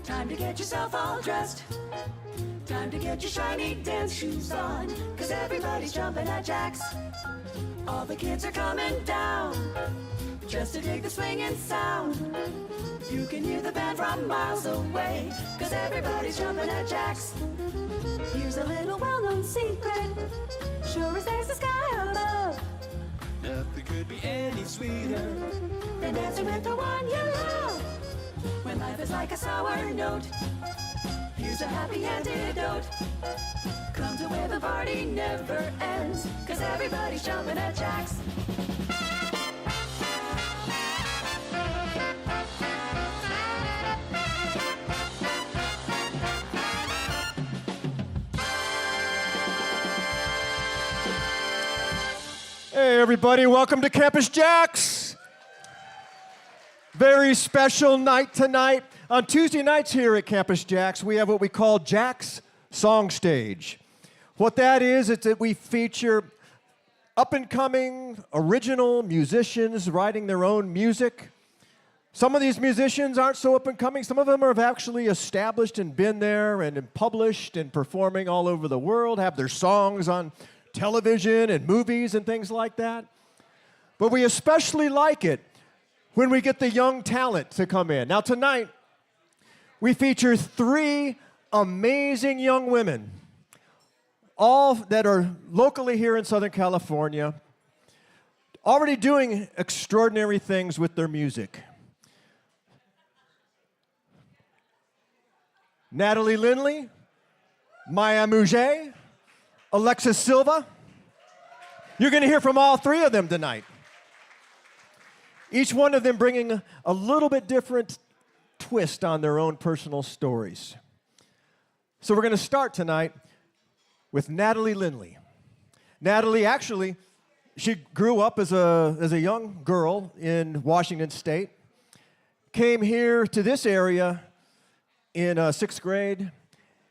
Time to get yourself all dressed. Time to get your shiny dance shoes on. Cause everybody's jumping at JAX. All the kids are coming down just to dig the swinging sound. You can hear the band from miles away. Cause everybody's jumping at JAX. Here's a little well-known secret. Sure as there's the sky above. Nothing could be any sweeter than dancing with the one you love. When life is like a sour note, here's a happy antidote. Come to where the party never ends. Cause everybody's jumping at JAX. Hey everybody, welcome to Campus JAX. Very special night tonight. On Tuesday nights here at Campus JAX, we have what we call JAX SongStage. What that is, it's that we feature up-and-coming original musicians writing their own music. Some of these musicians aren't so up-and-coming. Some of them have actually established and been there and published and performing all over the world, have their songs on television and movies and things like that. But we especially like it when we get the young talent to come in. Now tonight, we feature 3 amazing young women, all that are locally here in Southern California, already doing extraordinary things with their music. Natalie Lindley, Maya Mouget, ALEXIS SILVA. You're going to hear from all 3 of them tonight. Each one of them bringing a little bit different twist on their own personal stories. So we're going to start tonight with Natalie Lindley. Natalie, actually, she grew up as a young girl in Washington State, came here to this area in 6th grade,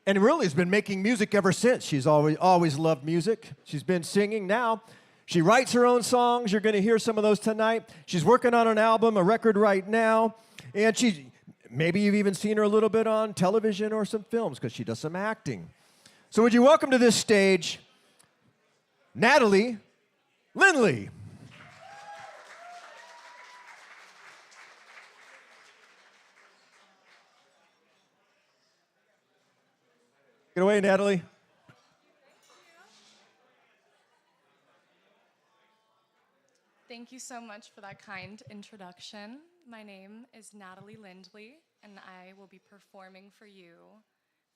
and really has been making music ever since. She's always loved music. She's been singing now. She writes her own songs. You're going to hear some of those tonight. She's working on an album, a record right now. And maybe you've even seen her a little bit on television or some films because she does some acting. So would you welcome to this stage, Natalie Lindley. Get away, Natalie. Thank you so much for that kind introduction. My name is Natalie Lindley, and I will be performing for you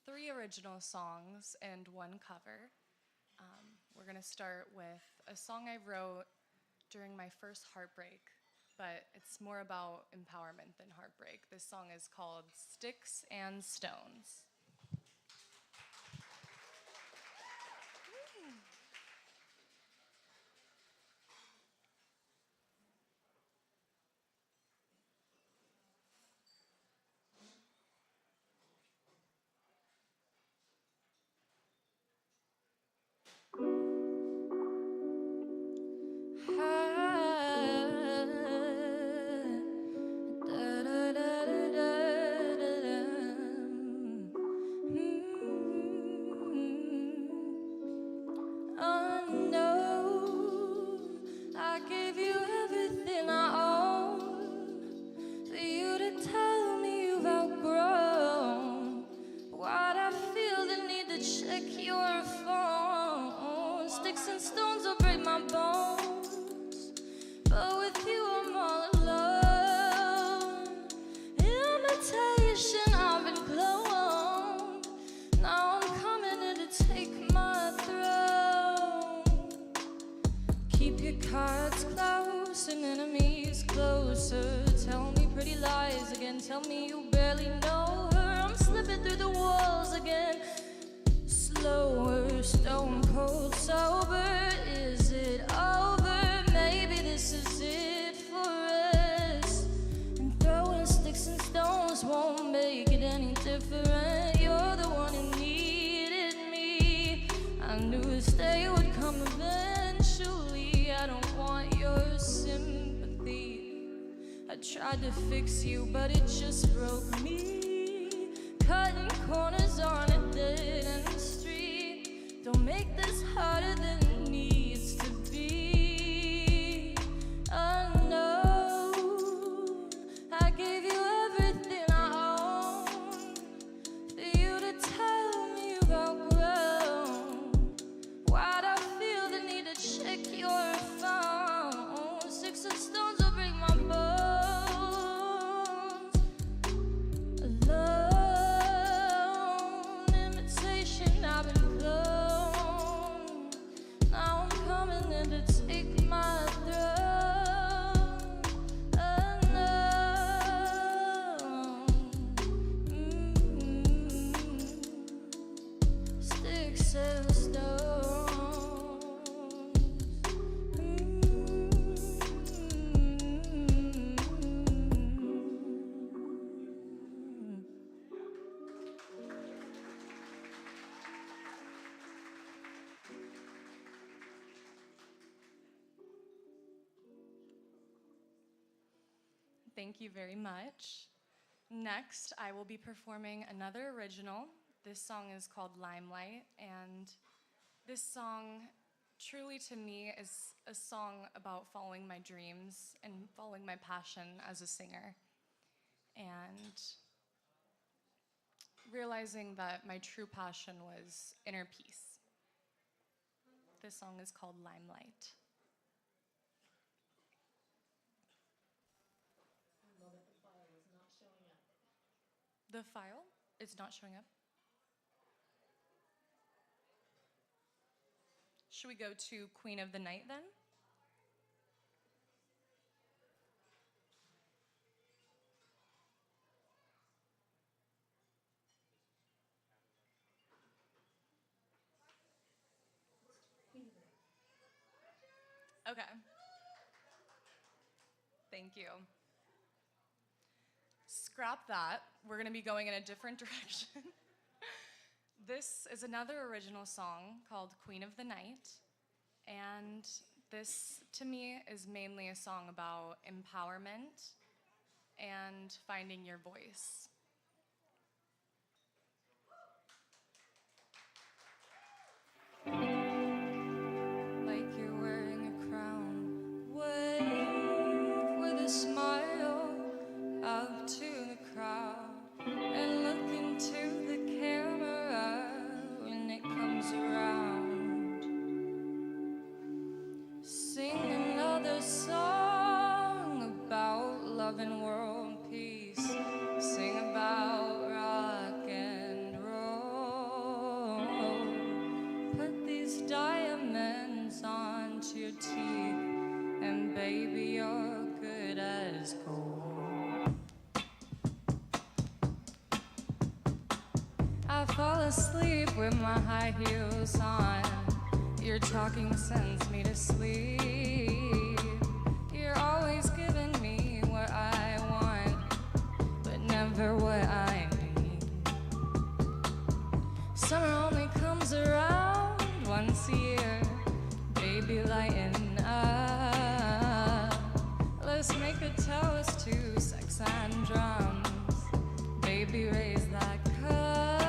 3 original songs and 1 cover. We're going to start with a song I wrote during my first heartbreak, but it's more about empowerment than heartbreak. This song is called Sticks and Stones. Tell me you barely know her. I'm slipping through the walls again. Slower, stone cold sober. Is it over? Maybe this is it for us. And throwing sticks and stones won't make it any different. You're the one who needed me. I knew a day would come eventually. I don't want your sympathy. I tried to fix you, but it just broke me. Thank you very much. Next, I will be performing another original. This song is called Limelight, and this song truly to me is a song about following my dreams and following my passion as a singer. And realizing that my true passion was inner peace. This song is called Limelight. The file is not showing up. Should we go to Queen of the Night then? Okay. Thank you. Scrap that. We're going to be going in a different direction. This is another original song called Queen of the Night. And this, to me, is mainly a song about empowerment and finding your voice. Like you're wearing a crown, wave with a smile up to the crowd and look into the camera when it comes around. Sing another song about love and world peace. Sing about rock and roll. Put these diamonds onto your teeth, and baby, you're good as gold. I fall asleep with my high heels on. Your talking sends me to sleep. You're always giving me what I want, but never what I need. Summer only comes around once a year. Baby, lighten up. Let's make a toast to sex and drums. Baby, raise that cup.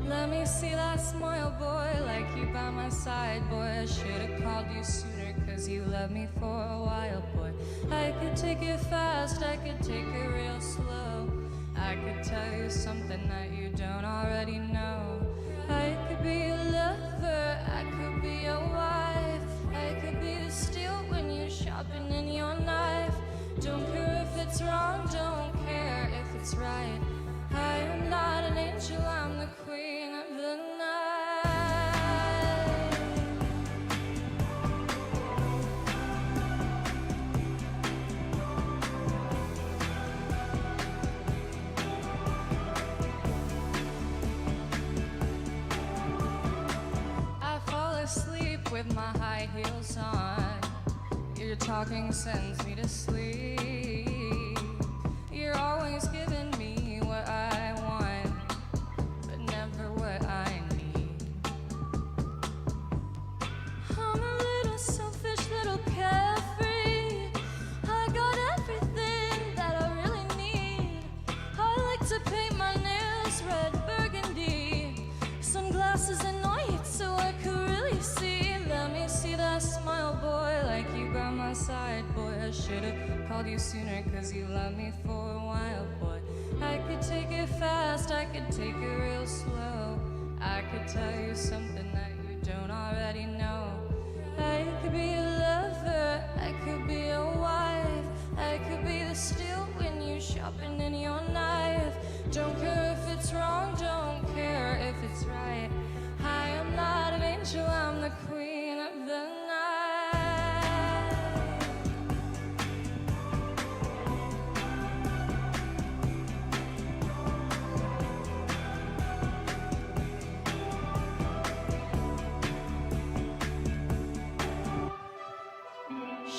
Let me see that smile, boy, like you by my side, boy. I should've called you sooner, cause you loved me for a while, boy. I could take it fast, I could take it real slow. I could tell you something that you don't already know. I could be a lover, I could be a wife. I could be the steel when you're sharpening in your knife. Don't care if it's wrong, don't care if it's right. I am not an angel, I'm the queen of the night. I fall asleep with my high heels on. Your talking sends me to sleep. You're always giving me what I want, but never what I need. I'm a little selfish, little carefree. I got everything that I really need. I like to paint my nails red burgundy, sunglasses and white so I could really see. Let me see that smile, boy, like you by my side, boy. I should've called you sooner, cause you loved me for a while, boy. I could take it fast, I could take it real slow. I could tell you something that you don't already know. I could be a lover, I could be a wife. I could be the steel when you're sharpening your knife. Don't care if it's wrong, don't care if it's right. I am not an angel, I'm the queen of the night.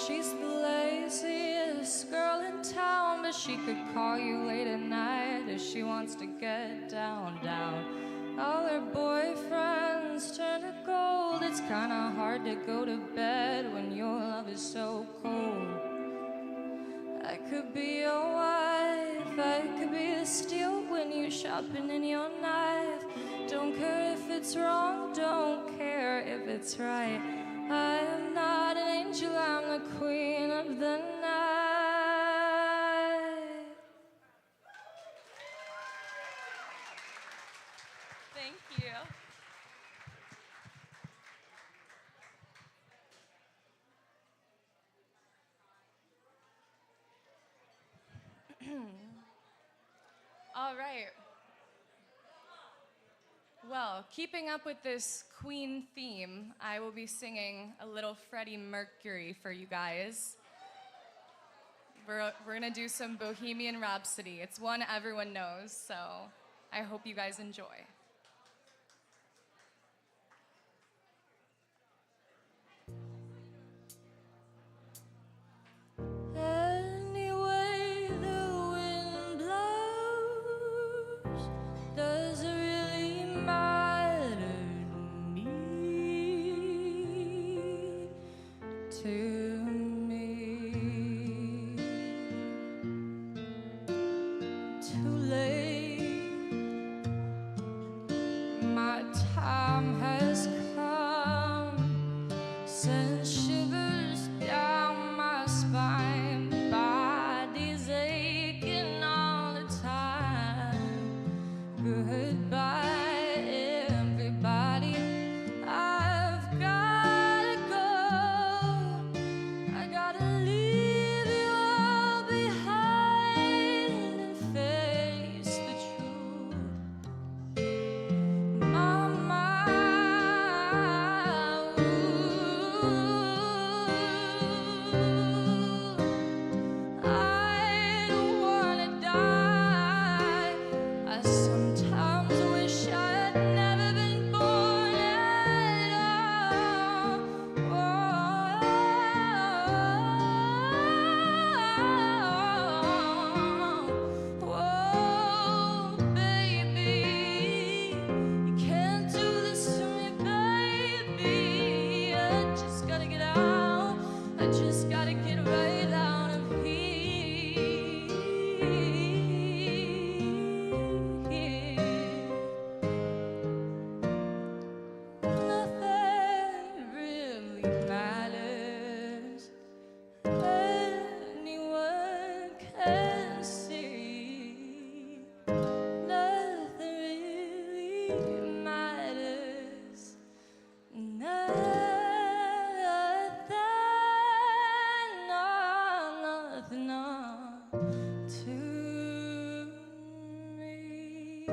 She's the laziest girl in town, but she could call you late at night if she wants to get down, down. All her boyfriends turn to gold. It's kinda hard to go to bed when your love is so cold. I could be your wife. I could be the steel when you're sharpening your knife. Don't care if it's wrong, don't care if it's right. I am not an angel, I'm the queen of the night. Thank you. All right. Well, keeping up with this Queen theme, I will be singing a little Freddie Mercury for you guys. We're gonna do some Bohemian Rhapsody. It's one everyone knows, so I hope you guys enjoy. Any way the wind blows, does it really matter to me? Too late, my time has come. Send shivers down my spine, body's aching all the time. Goodbye, everybody. I've gotta go. I gotta leave you all behind and face the truth. Mama, I don't wanna die. I sometimes wish I had never been born at all. Whoa, baby, you can't do this to me, baby. I just gotta get out. I just gotta get right out of here. Nothing really matters. Anyone can see. Nothing really matters. Nothing, nothing, to me.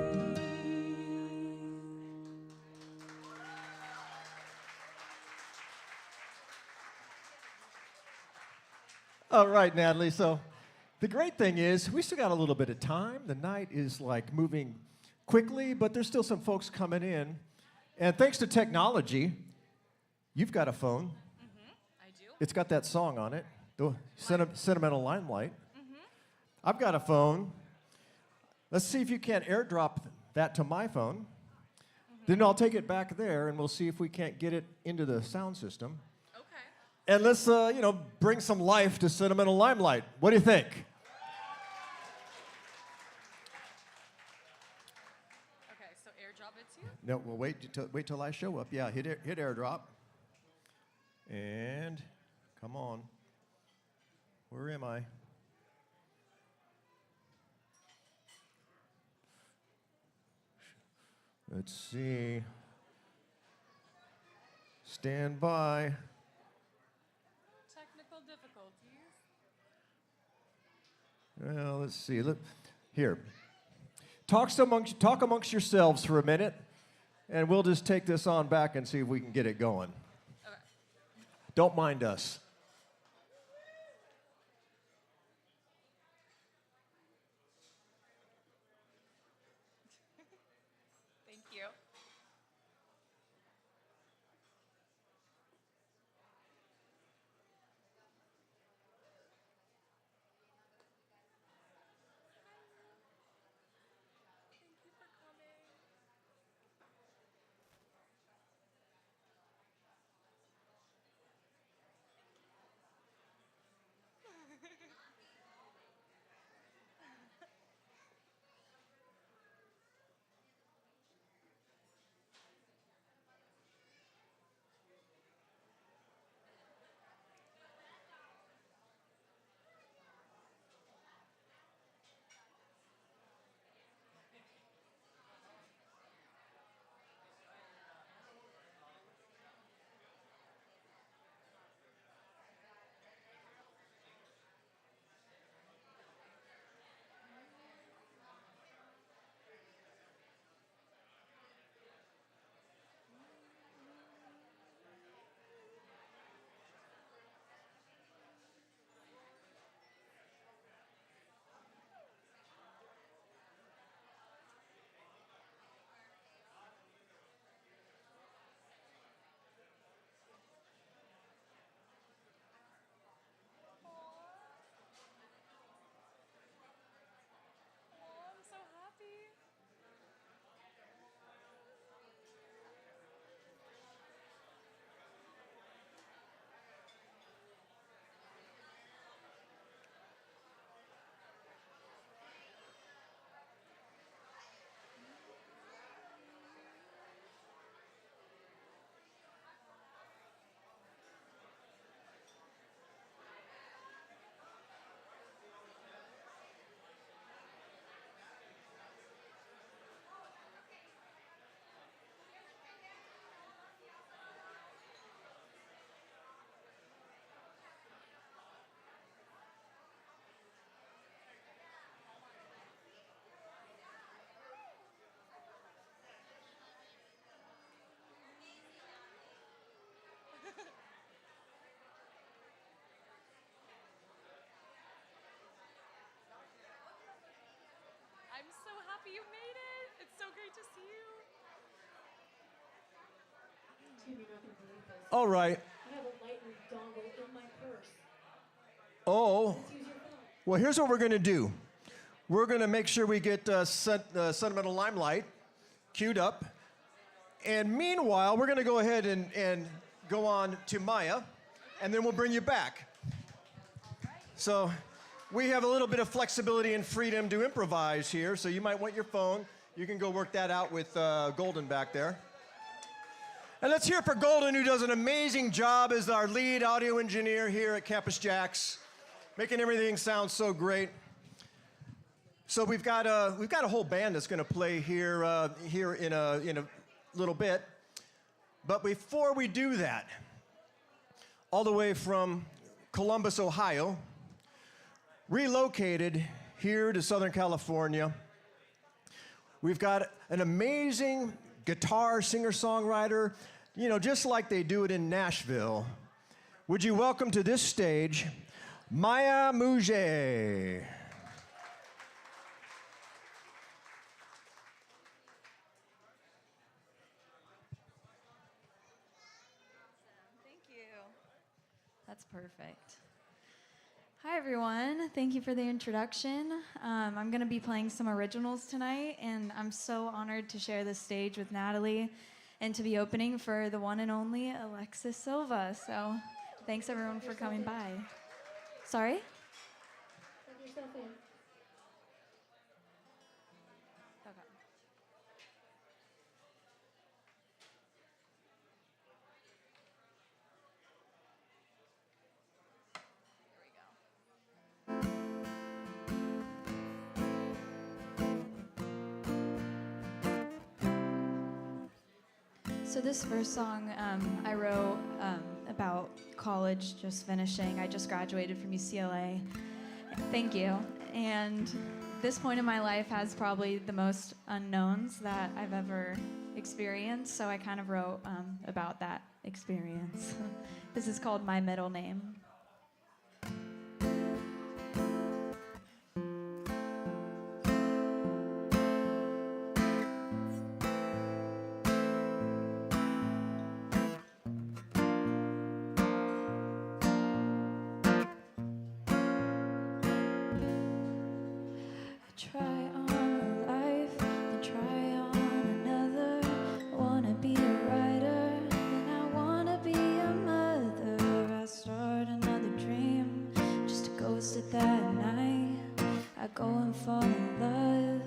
All right, Natalie. So the great thing is we still got a little bit of time. The night is like moving quickly, but there's still some folks coming in. And thanks to technology, you've got a phone. I do. It's got that song on it, the Sentimental Limelight. I've got a phone. Let's see if you can't airdrop that to my phone. Then I'll take it back there, and we'll see if we can't get it into the sound system. Okay. And let's, bring some life to Sentimental Limelight. What do you think? Okay, so airdrop it to you? No, well, wait till I show up. Yeah, hit airdrop. And come on. Where am I? Let's see. Stand by. Technical difficulties. Well, let's see. Here. Talk amongst yourselves for a minute, and we'll just take this on back and see if we can get it going. Okay. Don't mind us. Thank you. Great to see you. You're not gonna believe this. All right. I have a lightning dongle in my purse. Oh. Let's use your phone. Well, here's what we're going to do. We're going to make sure we get Sentimental Limelight queued up. And meanwhile, we're going to go ahead and go on to Maya, and then we'll bring you back. So we have a little bit of flexibility and freedom to improvise here, so you might want your phone. You can go work that out with Golden back there. And let's hear it for Golden, who does an amazing job as our lead audio engineer here at Campus JAX, making everything sound so great. So we've got a whole band that's going to play here in a little bit. But before we do that, all the way from Columbus, Ohio, relocated here to Southern California, we've got an amazing guitar singer-songwriter, you know, just like they do it in Nashville. Would you welcome to this stage, Maya Mouget. Thank you. That's perfect. Hi, everyone. Thank you for the introduction. I'm going to be playing some originals tonight, and I'm so honored to share this stage with Natalie and to be opening for the one and only ALEXIS SILVA. So thanks, everyone, for coming by. Sorry? Plug yourself in. Okay. So this first song I wrote about college, just finishing. I just graduated from UCLA. Thank you. And this point in my life has probably the most unknowns that I've ever experienced, so I kind of wrote about that experience. This is called My Middle Name. Try on a life, then try on another. Wanna be a writer, then I wanna be a mother. I start another dream, just a ghost at that night. I go and fall in love,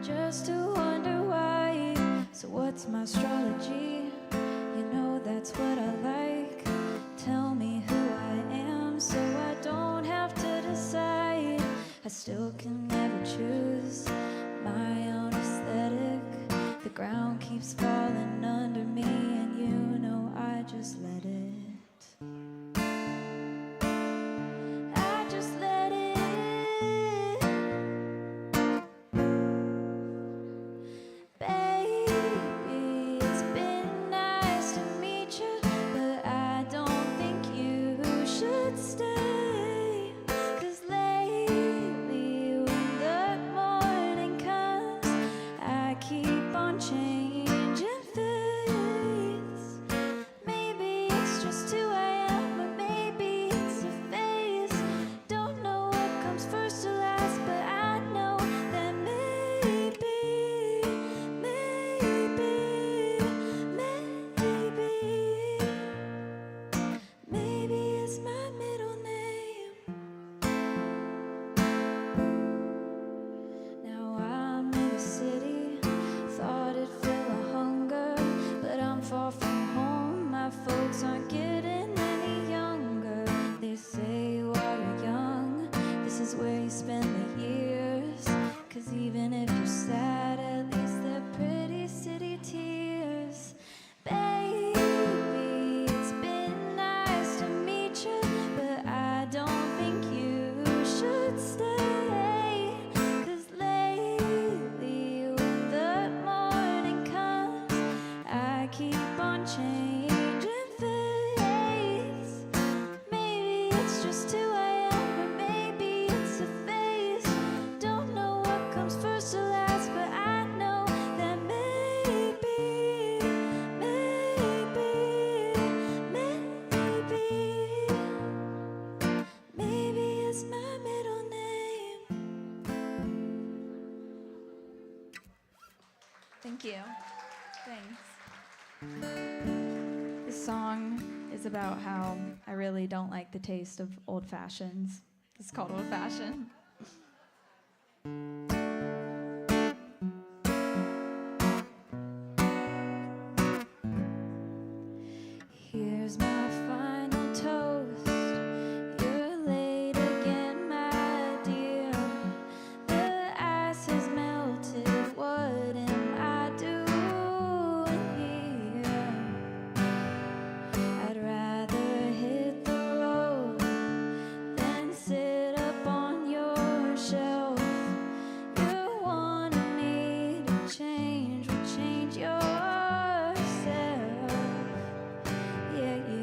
just to wonder why. So what's my astrology? You know that's what I like. Tell me who I am, so I don't have to decide. I still can never choose my own aesthetic. The ground keeps falling under me, and you know I just let it. I just let it. Baby, it's been nice to meet you, but I don't think you should stay. Keep on changing. Thank you. Thanks. This song is about how I really don't like the taste of old fashions. It's called Old Fashioned. Here's my final toast. You're late again, my dear. The ice has melted. What am I doing here? I'd rather hit the road than sit up on your shelf. You wanted me to change, well, change yourself. Yeah, you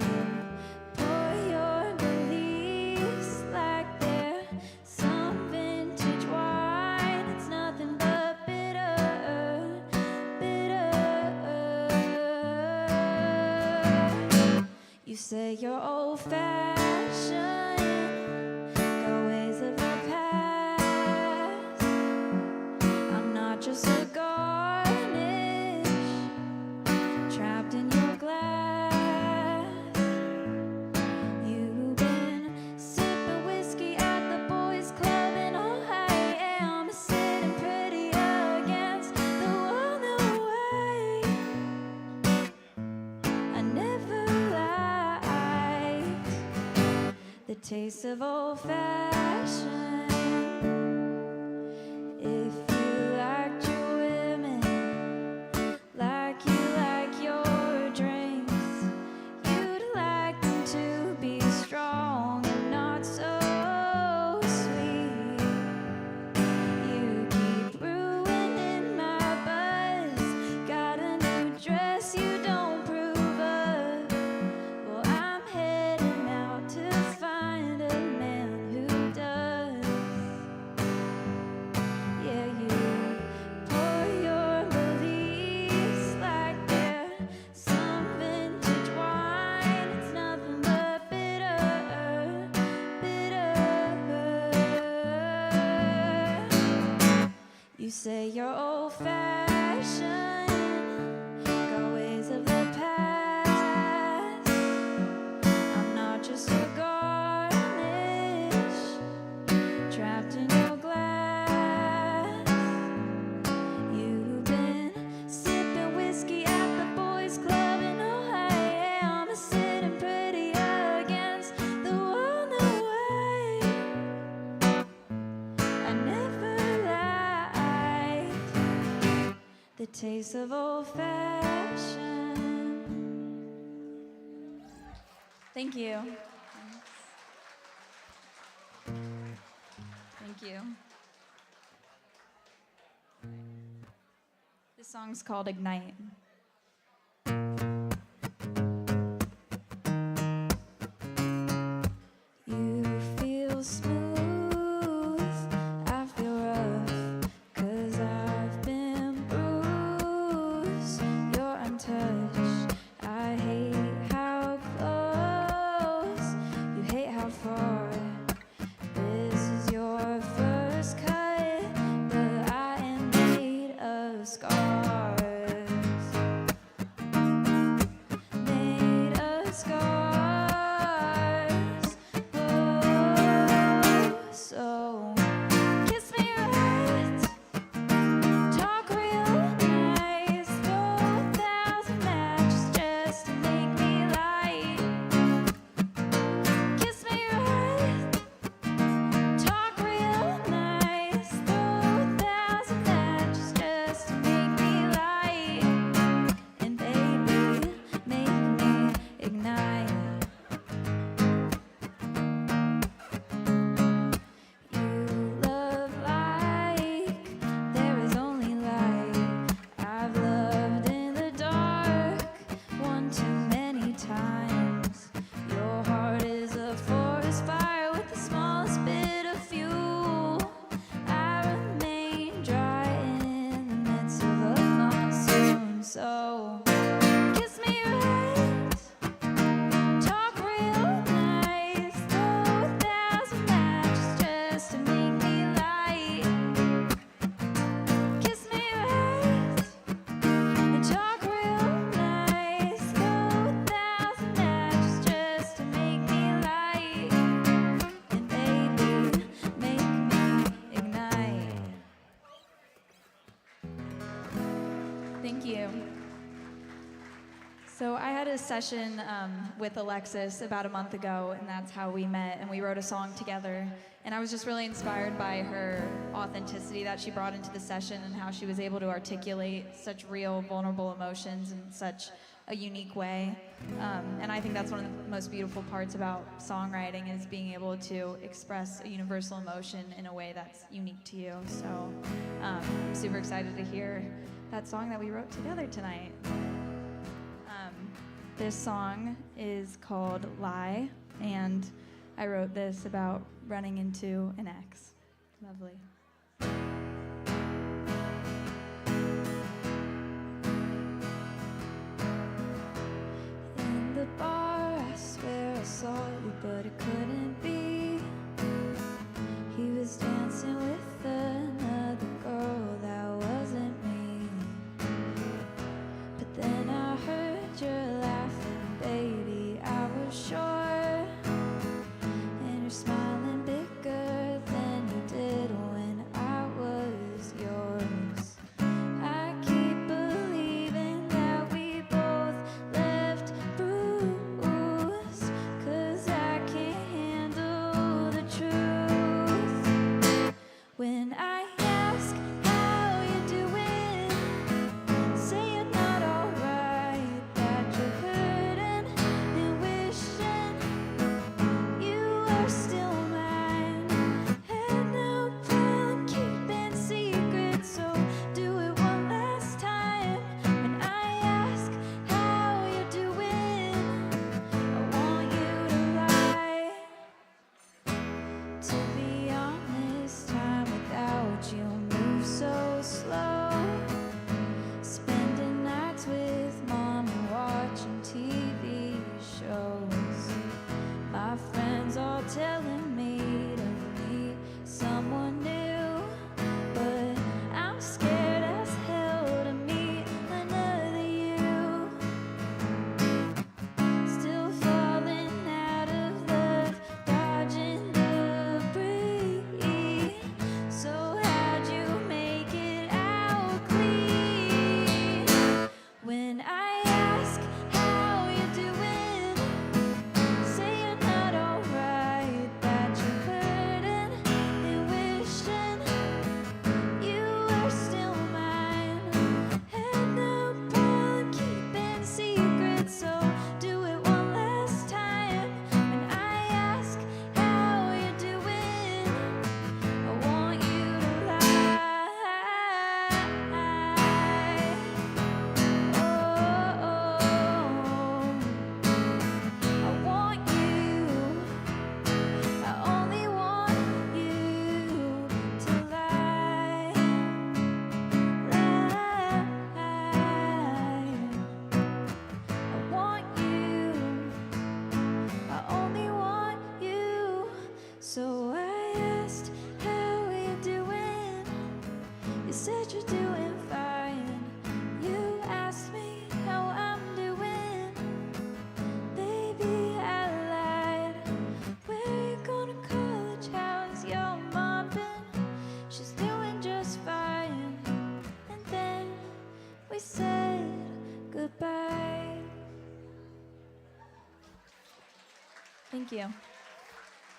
pour your beliefs like they're some vintage wine. It's nothing but bitter, bitter. You say you're old-fashioned, got ways of the past. I'm not just a garnish trapped in your glass. You've been sipping whiskey at the boys' club, and all I am is sitting pretty against the wall. No way, I never liked the taste of old-fashioned. If you liked your women like you like your drinks, you'd like them to be strong and not so sweet. You keep ruining my buzz. Got a new dress you don't approve of. Well, I'm heading out to find a man who does. Yeah, you pour your beliefs like they're some vintage wine. It's nothing but bitter, bitter. You say you're old-fashioned, got ways of the past. I'm not just a garnish trapped in your glass. You've been sipping whiskey at the boys' club, and all I am is sitting pretty against the wall. No way, I never liked the taste of old-fashioned. Thank you. Thank you. This song's called Ignite. You feel smooth, I feel rough, 'cause I've been bruised. You're untouched. I hate how close, you hate how far. This is your first cut, but I am made of scars. Made of scars. Oh, so kiss me right, talk real nice, throw 1,000 matches just to make me light. Kiss me right, talk real nice, throw 1,000 matches just to make me Thank you. So I had a session with Alexis about a month ago, and that's how we met, and we wrote a song together. And I was just really inspired by her authenticity that she brought into the session and how she was able to articulate such real, vulnerable emotions in such a unique way. And I think that's one of the most beautiful parts about songwriting is being able to express a universal emotion in a way that's unique to you. So I'm super excited to hear that song that we wrote together tonight. This song is called Lie, and I wrote this about running into an ex. Lovely. In the bar, I swear I saw you, but it couldn't be. He was dancing with another girl, that wasn't me. But then I heard your laughing, baby, I was sure. And you're smiling bigger than you did when I was yours. I keep believing that we both left bruised, 'cause I can't handle the truth. When I ask how you're doing, say you're not alright, that you're hurting and wishing you were still mine. Had no problem keeping secrets, so do it one last time. When I ask how you're doing, I want you to lie. To be honest, time without you moves so slow. Spending nights with mom and watching TV shows. My friends all telling me to meet someone new, but I'm scared as hell to meet another you. Still falling out of love, dodging debris. So how'd you make it out clean? When I ask how you're doing, say you're not alright, that you're hurting and wishing you were still mine. Had no problem keeping secrets, so do it one last time. When I ask how you're doing, I want you to lie. I want you, I only want you to lie. I want you, I only want you. So I asked how you're doing. You said you're doing fine. You asked me how I'm doing. Baby, I lied. Where you going to college? How's your mom been? She's doing just fine. And then we said goodbye. Thank you.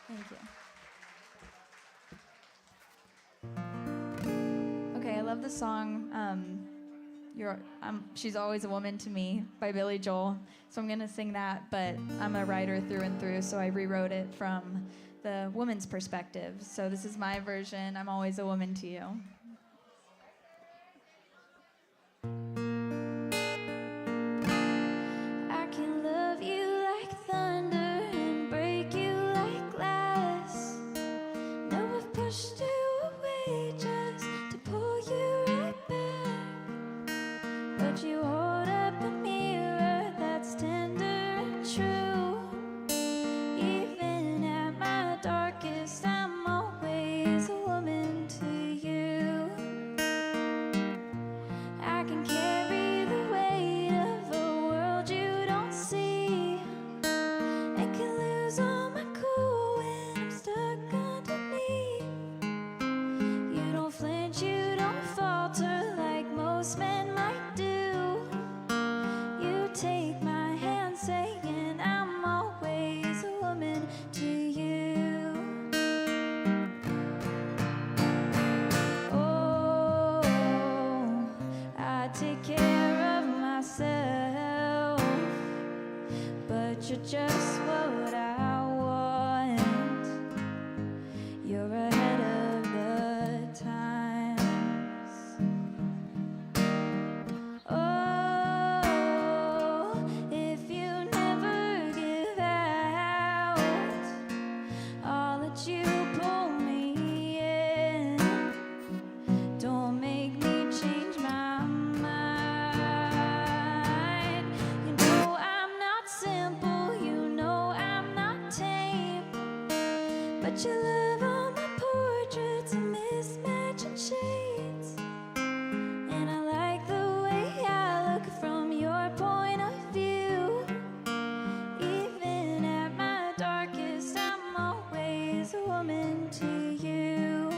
Thank you. Okay, I love the song She's Always a Woman to Me by Billy Joel. So I'm going to sing that, but I'm a writer through and through, so I rewrote it from the woman's perspective. So this is my version, I'm Always a Woman to You. I can love you like thunder and break you like glass. No, I've pushed you away just to pull you right back. But you hold up a mirror that's tender and true. Even at my darkest, I'm always a woman to you. I can carry the weight of a world you don't see, and can lose all my cool when I'm stuck underneath. You don't flinch, you don't falter like most men might do. take care of myself, but you're just what I want. You're ahead of the times. Oh, if you never give out, I'll let you pull me in. Don't make me change my mind. You know I'm not simple, you know I'm not tame, but you love all my portraits and mismatching shades. And I like the way I look from your point of view. Even at my darkest, I'm always a woman to you.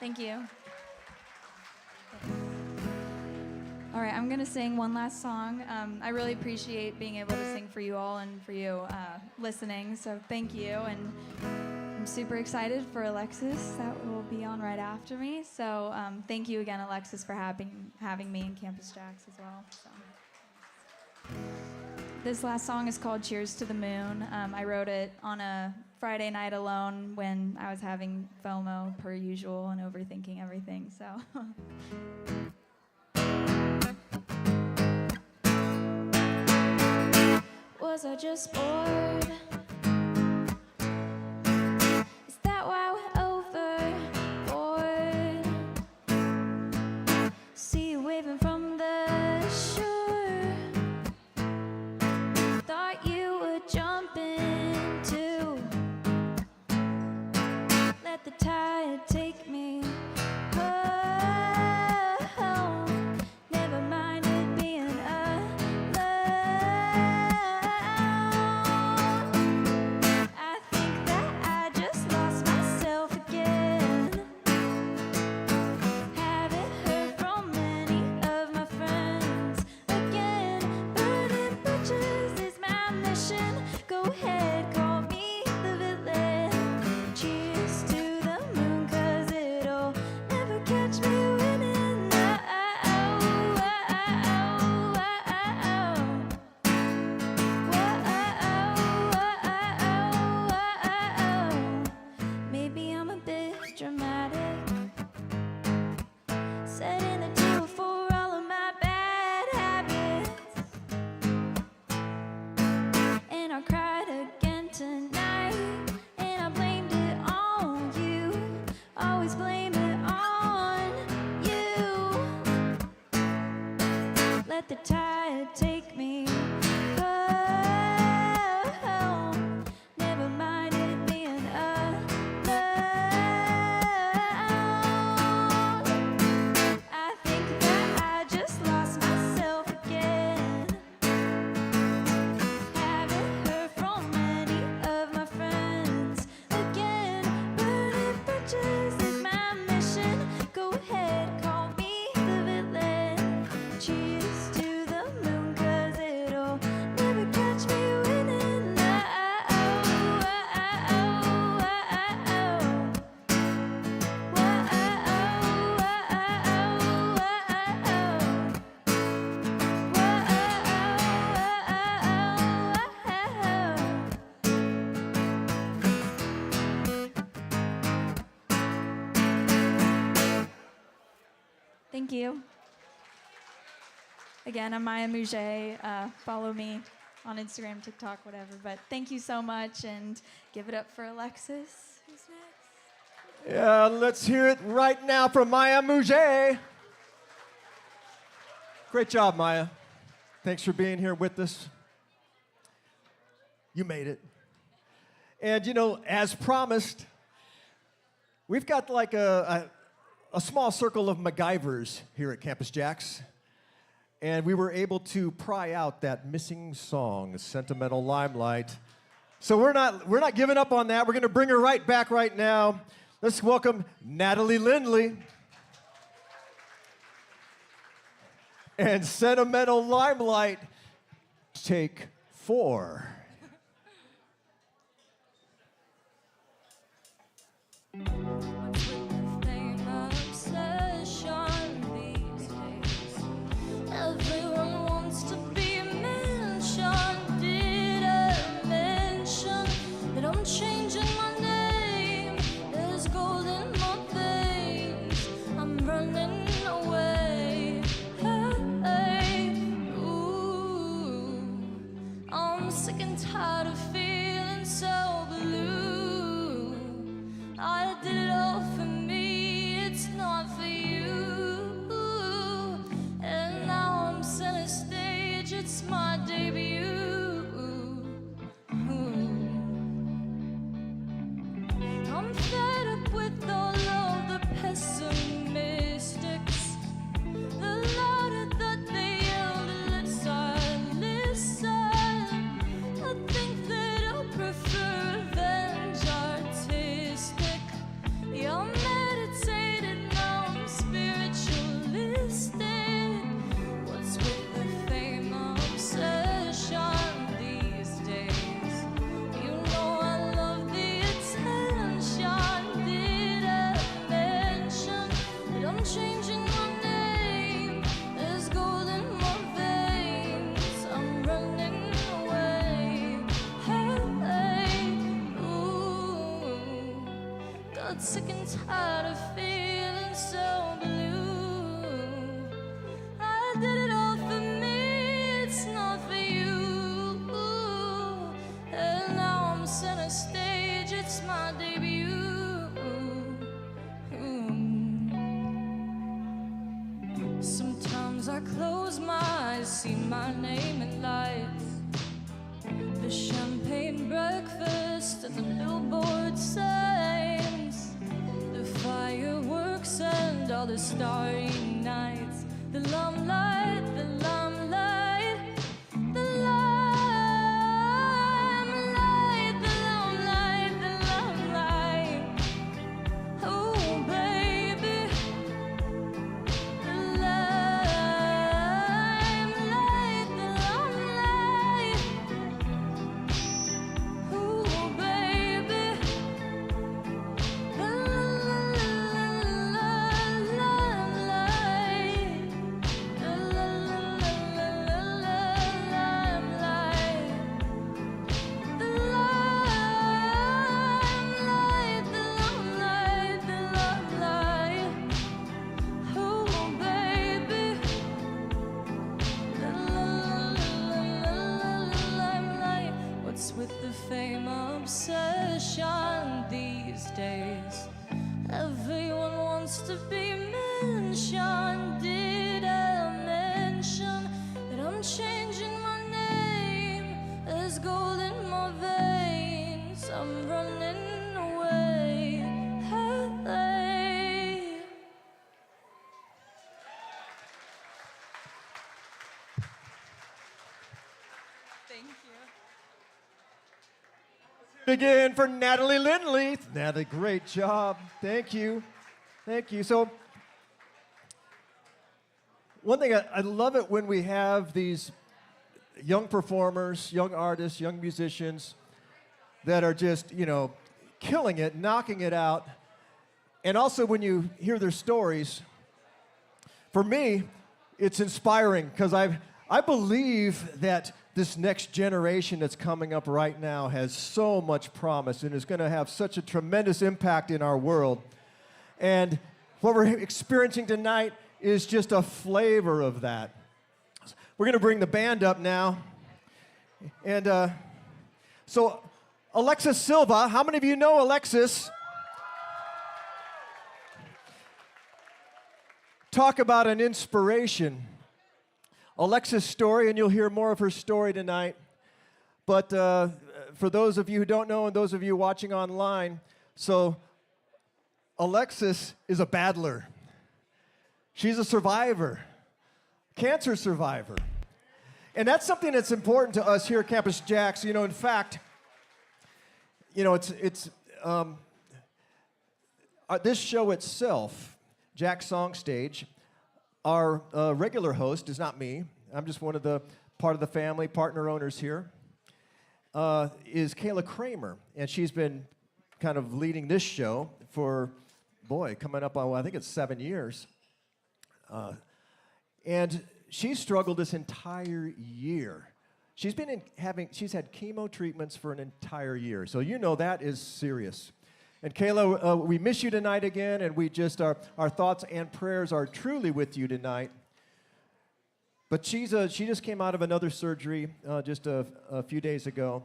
Thank you. All right, I'm gonna sing one last song. I really appreciate being able to sing for you all and for you listening, so thank you. And I'm super excited for Alexis, that will be on right after me. So thank you again, Alexis, for having me in Campus JAX as well. So. This last song is called Cheers to the Moon. I wrote it on a Friday night alone when I was having FOMO per usual and overthinking everything, so. Was I just bored? Is that why we're overboard? See you waving from the shore. Thought you were jumping too. Let the tide take me home. Never minded being alone. I think that I just lost myself again. Haven't heard from many of my friends again. Burning bridges is my mission. Go ahead, call me the villain. Cheers to the moon, 'cause it'll never catch me winning. Maybe I'm a bit dramatic, setting the table for all of my bad habits. And I cried again tonight, and I blamed it on you. Always blame it on you. Let the tide take me home. Never minded being alone. I think that I just lost myself again. Haven't heard from many of my friends again. Burning bridges is my mission. Go ahead, call me the villain. Cheers to the moon, 'cause it'll never catch me winning. Thank you. Again, I'm Maya Mouget. Follow me on Instagram, TikTok, whatever. But thank you so much, and give it up for Alexis. Who's next? Yeah, let's hear it right now from Maya Mouget. Great job, Maya. Thanks for being here with us. You made it. And you know, as promised, we've got like a small circle of MacGyvers here at Campus JAX. And we were able to pry out that missing song, Sentimental Limelight. So we're not giving up on that. We're gonna bring her right back right now. Let's welcome Natalie Lindley. And Sentimental Limelight, take 4. What's with the fame As I close my eyes, see my name in lights. The champagne breakfast and the billboard signs, the fireworks and all the starry nights, the limelight, the limelight, the limelight, the limelight, the limelight. Oh, baby, the limelight, the limelight. Oh, baby, the limelight, the limelight, the limelight, the limelight, the limelight. Oh, baby, the limelight. What's with the fame obsession these days? Everyone wants to be mentioned. Did I mention that I'm changing my name? There's gold in my veins. I'm running away. Hey. Thank you. Again for Natalie Lindley. Natalie, great job. Thank you. Thank you. So, one thing, I love it when we have these young performers, young artists, young musicians that are just, killing it, knocking it out. And also when you hear their stories, for me, it's inspiring because I believe that this next generation that's coming up right now has so much promise and is going to have such a tremendous impact in our world. And what we're experiencing tonight is just a flavor of that. We're going to bring the band up now. And so, ALEXIS SILVA, how many of you know ALEXIS? Talk about an inspiration. ALEXIS' story, and you'll hear more of her story tonight. But for those of you who don't know and those of you watching online, so ALEXIS is a battler. She's a survivor, cancer survivor. And that's something that's important to us here at Campus JAX. In fact, it's this show itself, JAX SongStage, our regular host is not me. I'm just one of the part of the family, partner owners here, is Kayla Kramer. And she's been kind of leading this show for, coming up on, I think it's 7 years. And she's struggled this entire year. She's had chemo treatments for an entire year. So that is serious. And Kayla, we miss you tonight again, and we just, our thoughts and prayers are truly with you tonight. But she just came out of another surgery just a few days ago.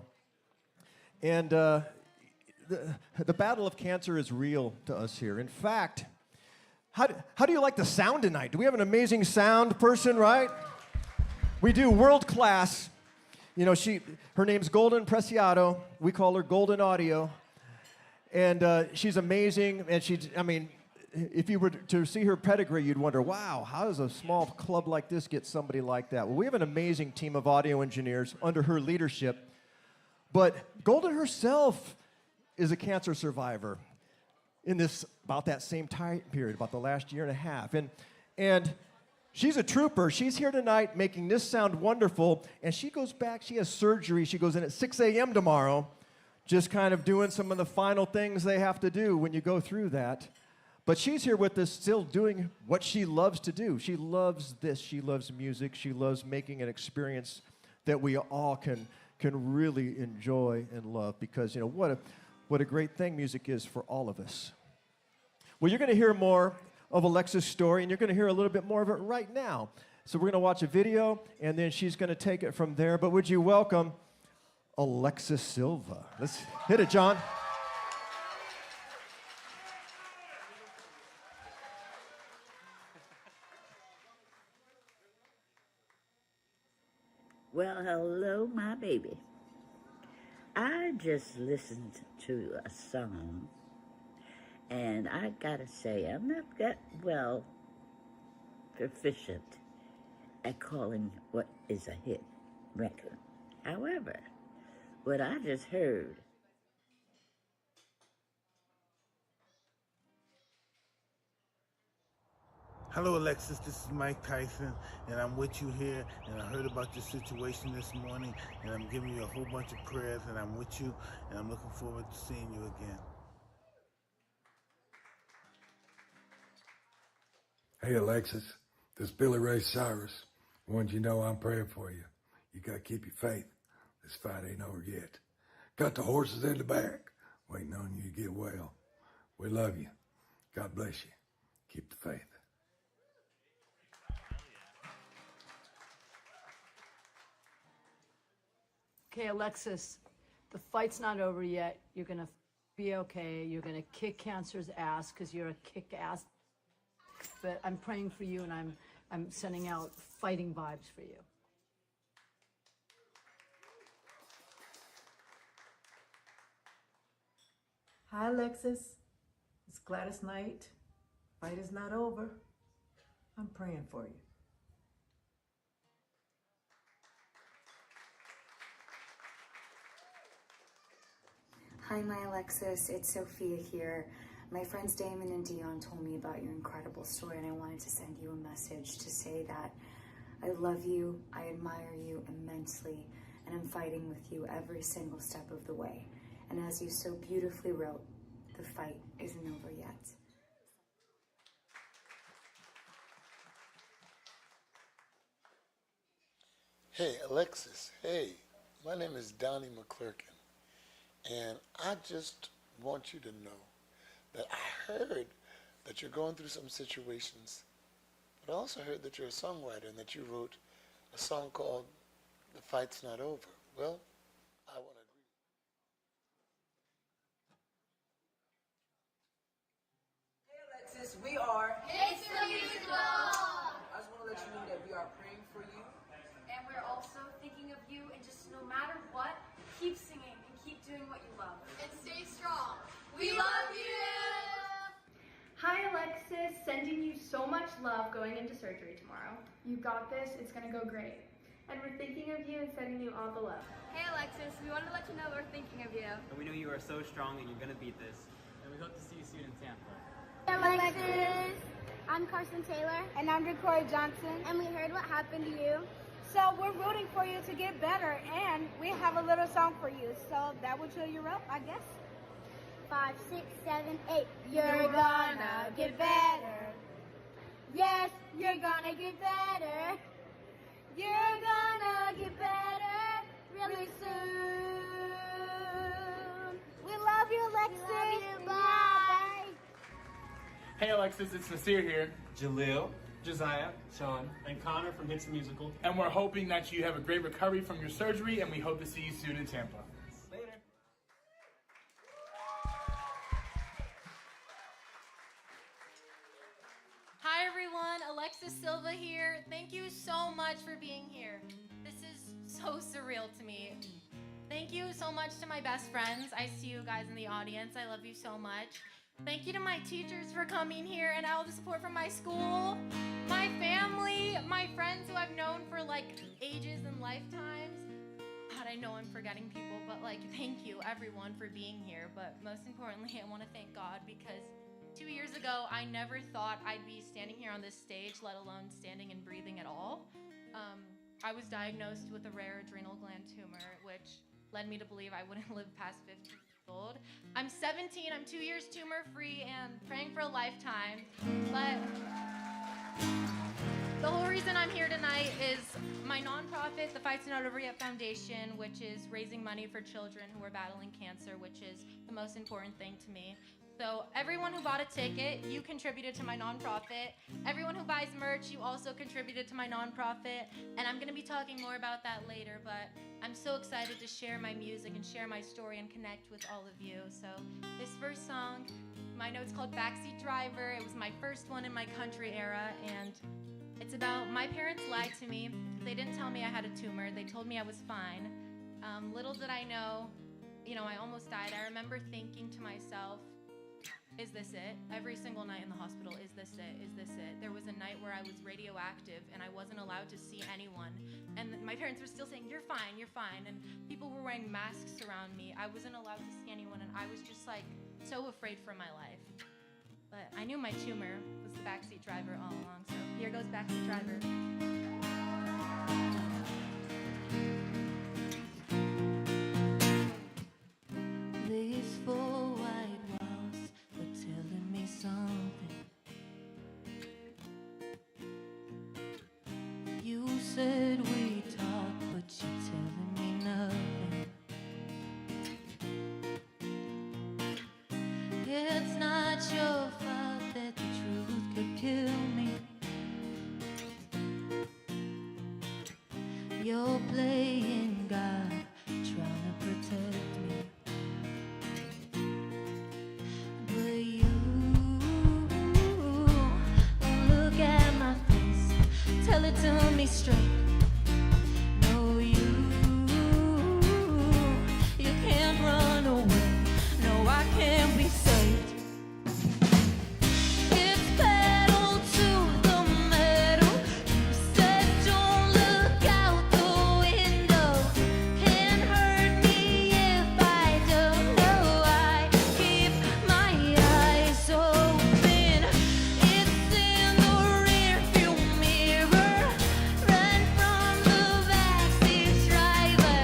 And the battle of cancer is real to us here. In fact, how do you like the sound tonight? Do we have an amazing sound person, right? We do, world class. Her name's Golden Preciado. We call her Golden Audio. And she's amazing, and if you were to see her pedigree, you'd wonder, wow, how does a small club like this get somebody like that? Well, we have an amazing team of audio engineers under her leadership, but Golden herself is a cancer survivor in about that same time period, about the last year and a half. And she's a trooper. She's here tonight making this sound wonderful, and she goes back, she has surgery, she goes in at 6 a.m. tomorrow, just kind of doing some of the final things they have to do when you go through that. But she's here with us still doing what she loves to do. She loves this. She loves music. She loves making an experience that we all can really enjoy and love because, what a great thing music is for all of us. Well, you're going to hear more of ALEXIS' story, and you're going to hear a little bit more of it right now. So we're going to watch a video, and then she's going to take it from there. But would you welcome ALEXIS SILVA? Let's hit it, John. Well, hello, my baby. I just listened to a song, and I gotta say, I'm not that well proficient at calling what is a hit record. However, what I just heard. Hello, Alexis. This is Mike Tyson, and I'm with you here. And I heard about your situation this morning, and I'm giving you a whole bunch of prayers, and I'm with you, and I'm looking forward to seeing you again. Hey, Alexis. This is Billy Ray Cyrus. Wanted you to know I'm praying for you. You got to keep your faith. This fight ain't over yet. Got the horses in the back, waiting on you to get well. We love you. God bless you. Keep the faith. Okay, Alexis, the fight's not over yet. You're gonna be okay. You're gonna kick cancer's ass because you're a kick-ass. But I'm praying for you, and I'm sending out fighting vibes for you. Hi, Alexis. It's Gladys Knight. Fight is not over. I'm praying for you. Hi, my Alexis. It's Sophia here. My friends Damon and Dion told me about your incredible story, and I wanted to send you a message to say that I love you, I admire you immensely, and I'm fighting with you every single step of the way. And as you so beautifully wrote, the fight isn't over yet. Hey, Alexis. Hey, my name is Donnie McClurkin. And I just want you to know that I heard that you're going through some situations, but I also heard that you're a songwriter and that you wrote a song called The Fight's Not Over. Well, I want to agree. Hey Alexis, we are It's the Music Blog! I just want to let you know that we are praying for you. And we're also thinking of you, and just no matter what, keep singing and keep doing what you love. And stay strong. We love you! Hi Alexis, sending you so much love going into surgery tomorrow. You got this, it's gonna go great. And we're thinking of you and sending you all the love. Hey Alexis, we wanted to let you know we're thinking of you. And we know you are so strong and you're gonna beat this. And we hope to see you soon in Tampa. Hey Alexis, I'm Carson Taylor. And I'm Decory Johnson. And we heard what happened to you. So we're rooting for you to get better, and we have a little song for you. So that will chill you up, I guess. 5, 6, 7, 8. You're gonna get better. Yes, you're gonna get better. You're gonna get better really soon. We love you, Alexis. We love you. Bye. Hey, Alexis, it's Nasir here. Jaleel, Josiah, Sean, and Connor from Hits the Musical. And we're hoping that you have a great recovery from your surgery, and we hope to see you soon in Tampa. Later. Hi everyone, Alexis Silva here. Thank you so much for being here. This is so surreal to me. Thank you so much to my best friends. I see you guys in the audience. I love you so much. Thank you to my teachers for coming here and all the support from my school, my family, my friends who I've known for like ages and lifetimes. God, I know I'm forgetting people, but like thank you everyone for being here. But most importantly, I want to thank God because 2 years ago, I never thought I'd be standing here on this stage, let alone standing and breathing at all. I was diagnosed with a rare adrenal gland tumor, which led me to believe I wouldn't live past 15 years old. I'm 17, I'm 2 years tumor-free and praying for a lifetime. But the whole reason I'm here tonight is my nonprofit, the Fight's Not Over Yet Foundation, which is raising money for children who are battling cancer, which is the most important thing to me. So everyone who bought a ticket, you contributed to my nonprofit. Everyone who buys merch, you also contributed to my nonprofit. And I'm gonna be talking more about that later, but I'm so excited to share my music and share my story and connect with all of you. So this first song, I know it's called Backseat Driver. It was my first one in my country era, and It's about my parents lied to me. They didn't tell me I had a tumor. They told me I was fine. Little did I know, I almost died. I remember thinking to myself, is this it? Every single night in the hospital, is this it? Is this it? There was a night where I was radioactive and I wasn't allowed to see anyone. And my parents were still saying, you're fine, you're fine. And people were wearing masks around me. I wasn't allowed to see anyone and I was just like so afraid for my life. But I knew my tumor was the backseat driver all along, so here goes backseat driver. These four white walls were telling me something. You said we talk, but you're telling me nothing. It's not your fault that the truth could kill me. You're playing God, trying to protect me. But you look at my face, tell it to me straight. No, you can't run away. No, I can't be saved. It's pedal to the metal. You said don't look out the window. Can't hurt me if I don't know. I keep my eyes open. It's in the rearview mirror. Run from the backseat driver.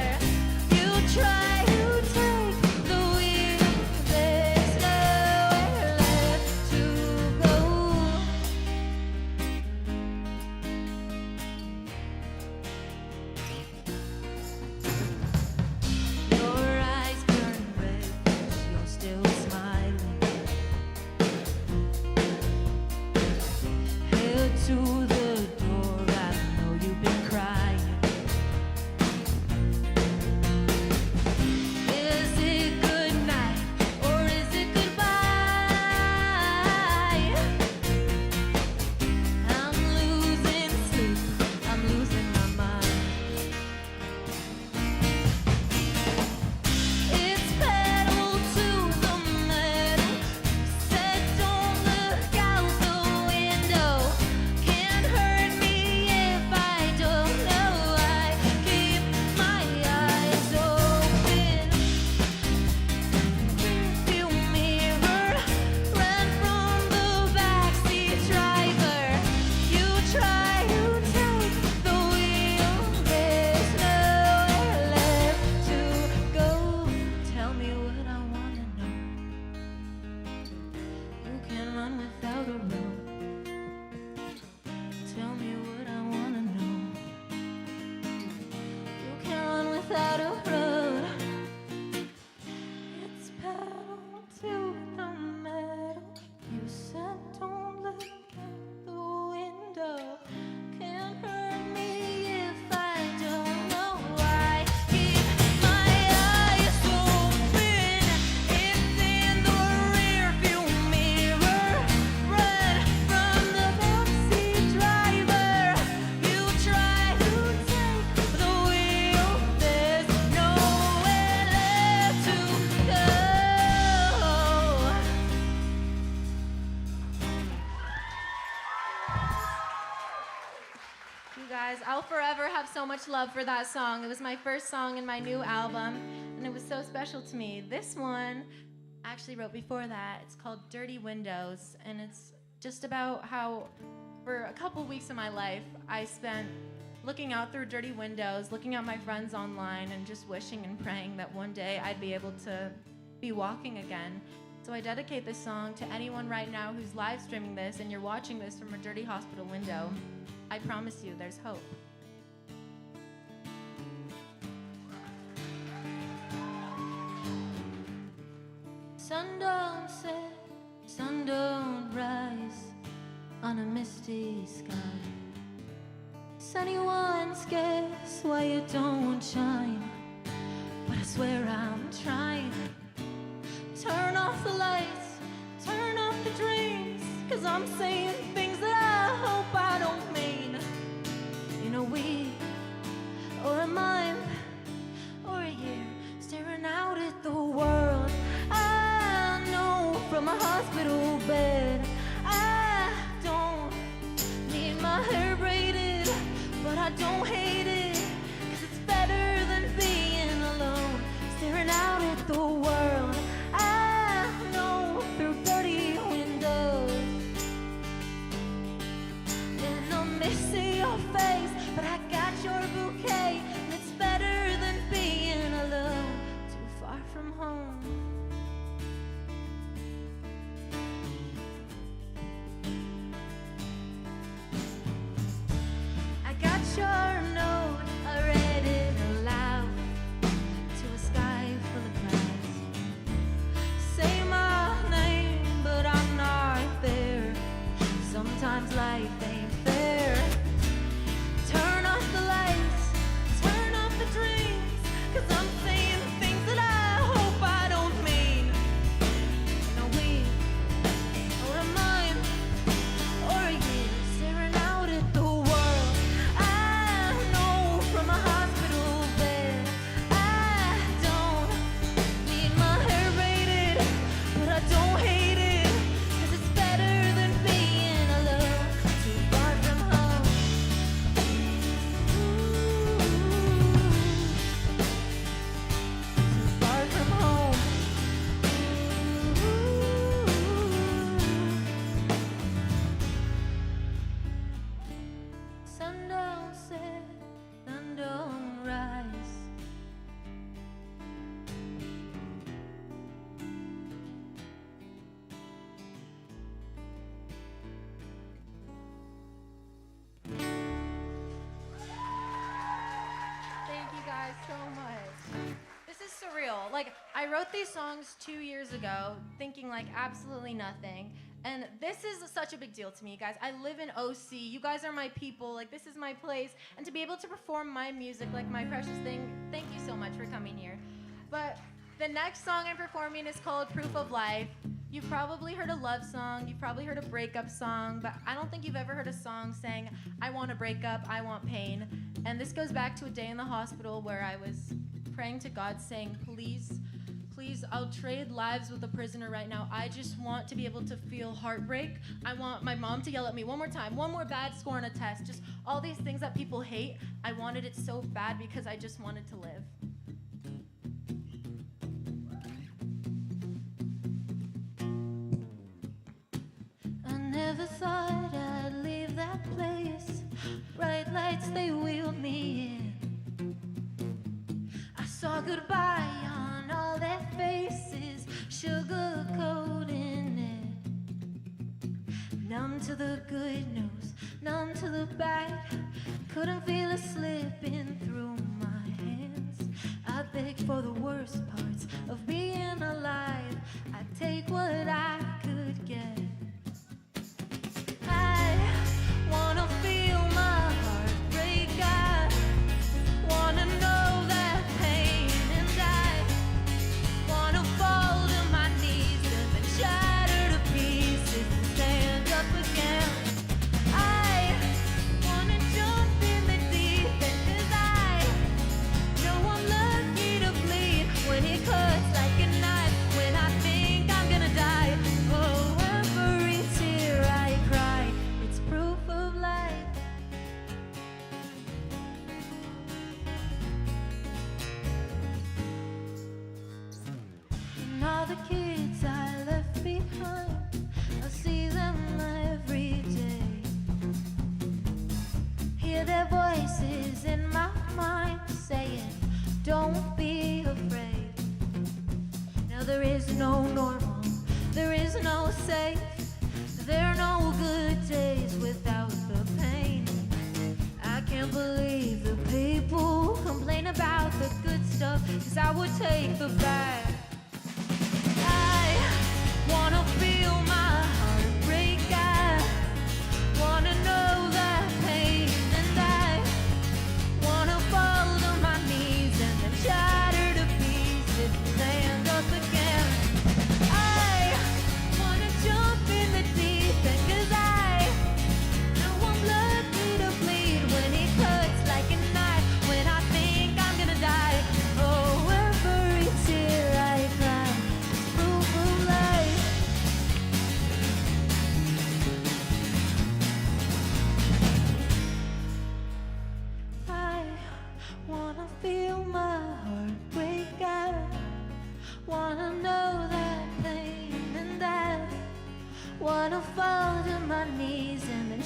You try to take the wheel. There's nowhere left to go. Your eyes burn red, but you're still smiling. Head to the door, I know you've been crying. Is it good night or is it goodbye? I'm losing sleep, I'm losing my mind. It's pedal to the metal. Said don't look out the window. Can't hurt me if I don't know. I keep my eyes open. Rearview mirror, run from the backseat driver. You try to take the wheel. There's nowhere left to go. Tell me what I wanna know. You can run without a road. Tell me what I wanna know. You can run without a road. It's pedal to the metal. You said don't look out the window. Can't hurt me if I don't know. I keep my eyes open. It's in the rearview mirror. Run from the backseat driver. You try to take the wheel. There's nowhere left to go. You guys, I'll forever have so much love for that song. It was my first song in my new album, and it was so special to me. This one I actually wrote before that. It's called Dirty Windows, and it's just about how for a couple weeks of my life I spent looking out through dirty windows, looking at my friends online, and just wishing and praying that one day I'd be able to be walking again. So I dedicate this song to anyone right now who's live streaming this and you're watching this from a dirty hospital window. I promise you, there's hope. Sun don't set, sun don't rise on a misty sky. Does anyone guess why you don't shine? But I swear I'm trying. Turn off the lights, turn off the dreams, 'cause I'm saying things that I hope I don't mean. don't hate it, 'cause it's better than being alone, staring out at the world. I know through dirty windows, and I'm missing your face, but I got your bouquet, and it's better than being alone, too far from home. I got your note, I read it aloud to a sky full of clouds. Say my name, but I'm not there. Sometimes life ain't fair. Turn off the lights, turn off the dreams, 'cause I'm saying things that I hope I don't mean. No, we, or a mine, or a year, staring out at the world. I know from a hospital bed, I don't need my hair braided, but I don't hate it, 'cause it's better than being alone, too far from home. Too far from home. Sun don't set, sun don't rise. Thank you guys so much. This is surreal. Like, I wrote these songs 2 years ago, thinking like absolutely nothing. And this is such a big deal to me, guys. I live in OC. You guys are my people. Like, this is my place. And to be able to perform my music, like my precious thing, thank you so much for coming here. But the next song I'm performing is called Proof of Life. You've probably heard a love song, you've probably heard a breakup song, but I don't think you've ever heard a song saying, I want to break up, I want pain. And this goes back to a day in the hospital where I was praying to God saying, please, please, I'll trade lives with a prisoner right now. I just want to be able to feel heartbreak. I want my mom to yell at me one more time, one more bad score on a test, just all these things that people hate. I wanted it so bad because I just wanted to live. I never thought I'd leave that place. Bright lights, they wheeled me in. I saw goodbye on all their faces, sugarcoating it. Numb to the good news, numb to the bad. Couldn't feel it slipping through my hands. I begged for the worst parts of being alive. I'd take what I could get. I wanna feel my heart break. I wanna know that pain, and I wanna fall to my knees and then shatter to pieces and stand up again. I wanna jump in the deep end, 'cause I know I'm lucky to bleed when it cuts like a knife, when I think I'm gonna die. Oh, every tear I cry, it's proof of life. And all the kids I left behind, I see them every day. Hear their voices in my mind saying, don't be afraid. Now there is no normal, there is no safe. There are no good days without the pain. I can't believe the people complain about the good stuff, 'cause I would take the bad. I wanna feel my heart break. I wanna know that pain, and I wanna fall to my knees and then shatter to pieces and stand up again. I wanna jump in the deep end, 'cause I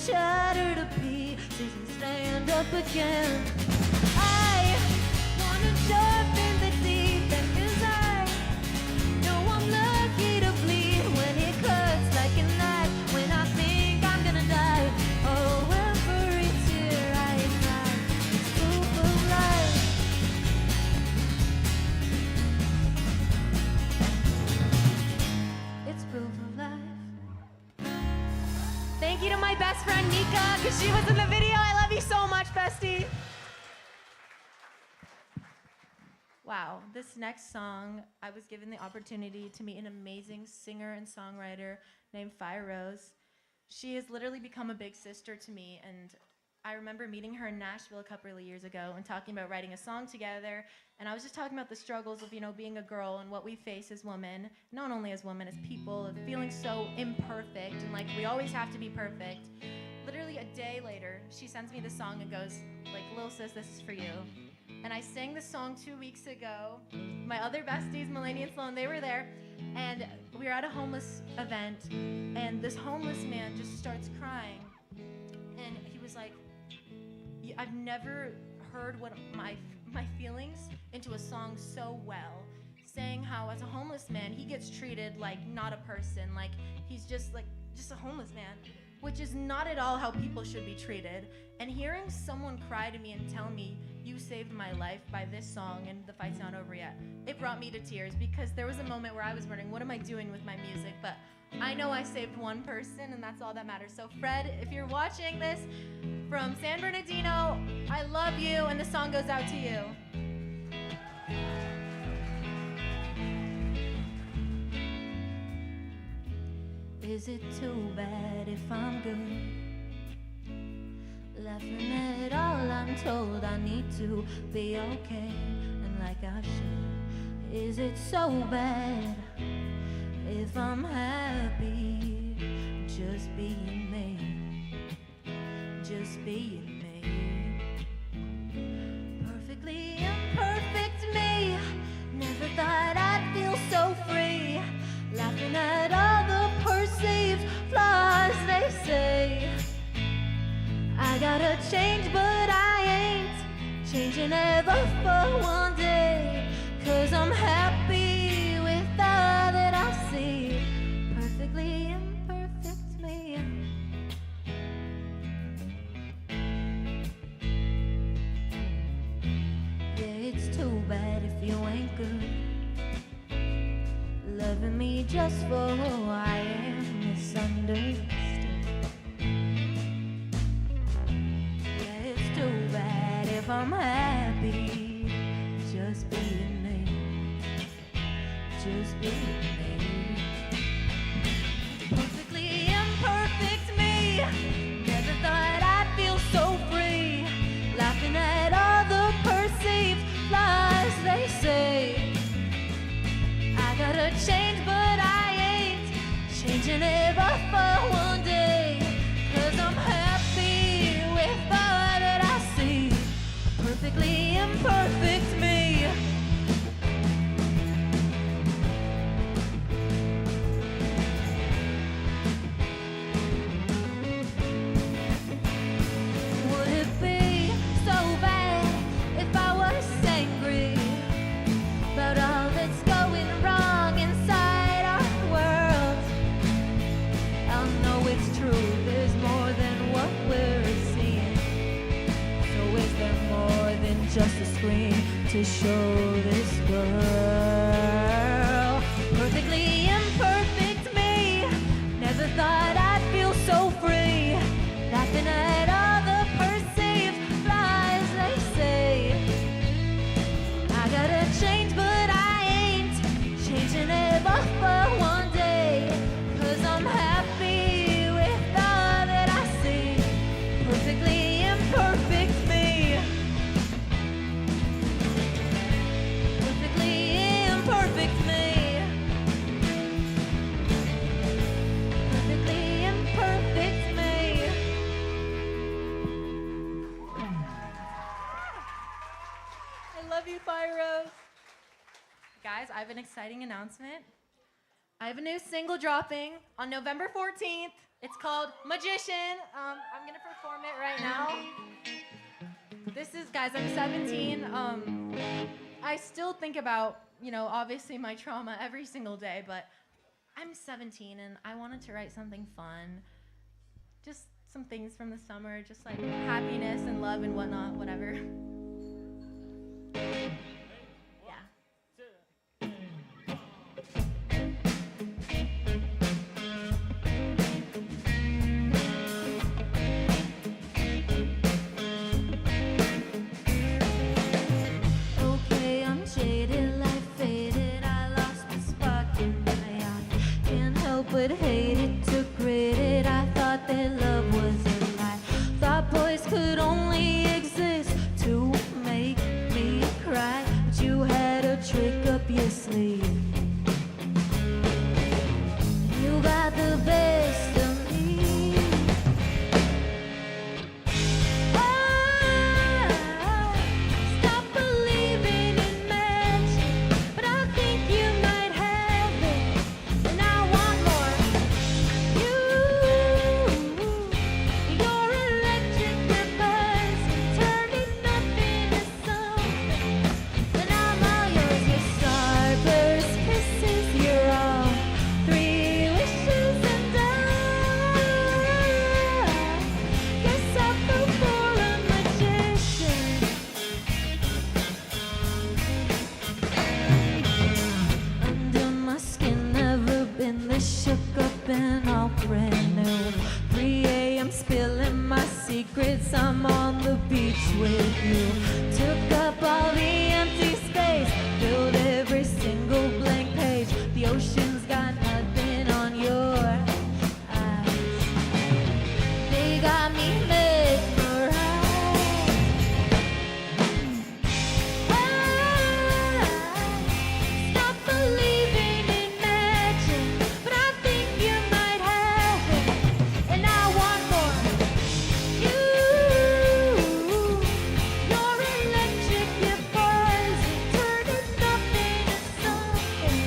shattered to pieces and stand up again. I wanna jump in the deep end, 'cause I know I'm lucky to bleed when it cuts like a knife, when I think I'm gonna die. Oh, every tear I cry is proof of life. It's proof of life. Thank you to my best friend Nika, because she was in the video. I love you so much, bestie. Wow, this next song, I was given the opportunity to meet an amazing singer and songwriter named Fire Rose. She has literally become a big sister to me, and I remember meeting her in Nashville a couple of years ago and talking about writing a song together, and I was just talking about the struggles of, being a girl and what we face as women, not only as women, as people, of feeling so imperfect, and like we always have to be perfect. Literally a day later, she sends me this song and goes, like, "Lil sis, this is for you." And I sang this song 2 weeks ago. My other besties, Melanie and Sloan, they were there, and we were at a homeless event, and this homeless man just starts crying, and he was like, I've never heard what my feelings into a song so well, saying how as a homeless man, he gets treated like not a person, like he's just a homeless man, which is not at all how people should be treated. And hearing someone cry to me and tell me, "You saved my life by this song and the fight's not over yet," it brought me to tears, because there was a moment where I was wondering, what am I doing with my music? But I know I saved one person, and that's all that matters. So Fred, if you're watching this from San Bernardino, I love you, and the song goes out to you. Is it too bad if I'm good? Laughing at all I'm told I need to be okay, and like I should. Is it so bad if I'm happy just being me? Just being me. Perfectly imperfect me. Never thought I'd feel so free. Laughing at all the perceived flaws they say. I gotta change, but I ain't changing ever for one day. 'Cause I'm happy with all that I see. Perfectly imperfect me. Yeah, it's too bad if you ain't good. Loving me just for who I am, misunderstood. Yeah, it's too bad if I'm happy just being me. Just being me. Perfectly imperfect me. Never thought I'd feel so free. Laughing at all the perceived flaws they say. I gotta change, but I ain't changing ever for one day. 'Cause I'm happy with all that I see. Perfectly imperfect me. Would it be so bad if I was angry about all that's going wrong inside our world? I know it's true, there's more than what we're seeing. So is there more than just a screen to show this girl? Perfectly imperfect me. Never thought I'd feel so free. Laughing at all the perceived flaws they say. I gotta change, but I ain't changing ever for one day. 'Cause I'm happy with all that I see. Perfectly imperfect me. Perfectly imperfect me. Perfectly imperfect me. I love you, Fire Rose. Guys, I have an exciting announcement. I have a new single dropping on November 14th. It's called Magician. I'm gonna perform it right now. This is, guys, I'm 17. I still think about, obviously my trauma every single day, but I'm 17 and I wanted to write something fun. Just some things from the summer, just like happiness and love and whatnot, whatever. Okay, I'm jaded, life faded. I lost the spark in my eye. Can't help but hate it, took credit. I thought that love was a lie. Thought boys could only exist to make me cry. But you had a trick up your sleeve. You got the best of me. Stop believing in magic, but I think you might have it, and I want more. You're electric, your buzz, turning nothing to something, and I'm all yours. Your starburst kisses, you're all three wishes, and I guess I fell for a magician. Under my skin, never been this shook up and all brand new. 3 a.m. spilling my secrets, I'm on the beach with you. Took up all the empty space, filled every single blank page. The ocean's got nothing on your eyes. They got me mesmerized. Stop believing in magic, but I think you might have it, and I want more. You're electric, your buzz, turning nothing to something,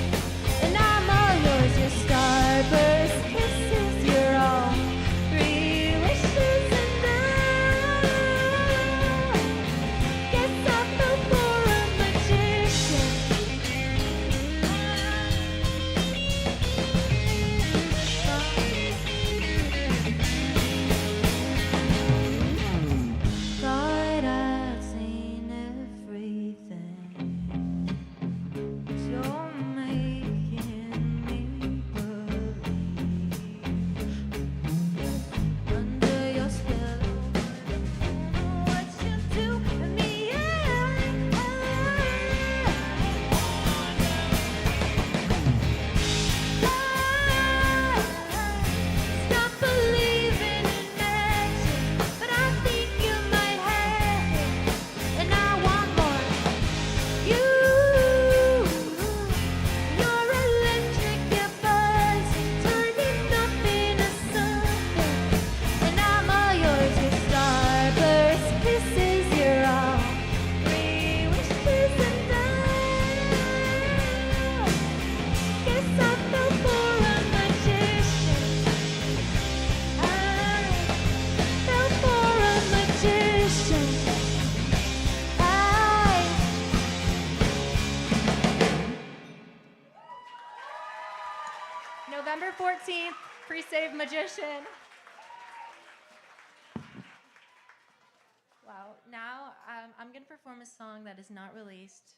and I'm all yours. Your starburst kisses, you're all three wishes, and I guess I fell for a magician. Thought I'd seen everything, but you're making me believe. Under your spell, I don't know what you do to me. Stop believing in magic, but I think you might have it, and I want more. You're electric, your buzz, turning nothing to something, and I'm all yours. Your starburst kisses, you're all three wishes, and I guess I fell for a magician. I fell for a magician. November 14th, pre-save Magician. Wow, now I'm gonna perform a song that is not released.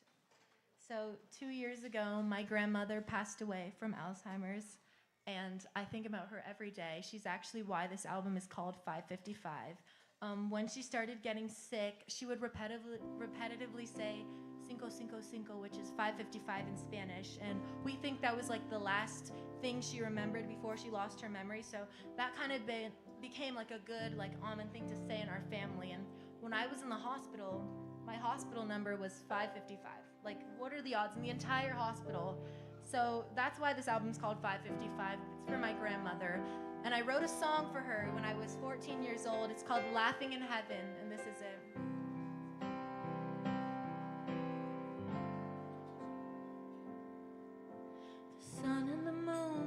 So 2 years ago, my grandmother passed away from Alzheimer's, and I think about her every day. She's actually why this album is called 555. When she started getting sick, she would repetitively say cinco, cinco, cinco, which is 555 in Spanish, and we think that was like the last thing she remembered before she lost her memory, so that kind of became like a good almond thing to say in our family. And when I was in the hospital, my hospital number was 555. Like, what are the odds in the entire hospital? So that's why this album's called 555. It's for my grandmother. And I wrote a song for her when I was 14 years old. It's called Laughing in Heaven, and this is it. The sun and the moon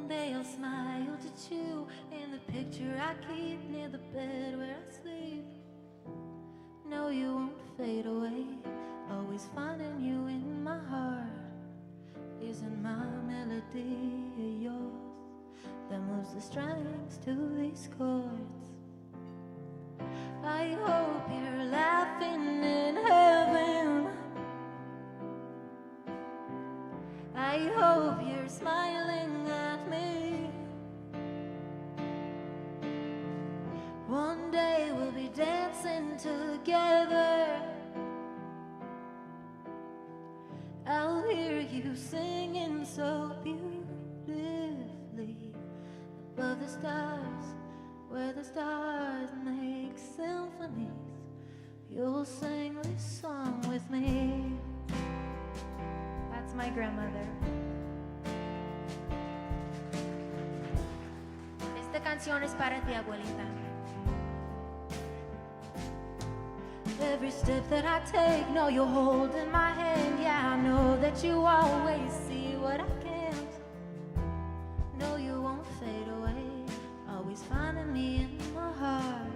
be dancing together. I'll hear you singing so beautifully above the stars, where the stars make symphonies. You'll sing this song with me. That's my grandmother. Esta canción es para ti, abuelita. Every step that I take, know you're holding my hand. Yeah, I know that you always see what I can't. No, you won't fade away, always finding me in my heart.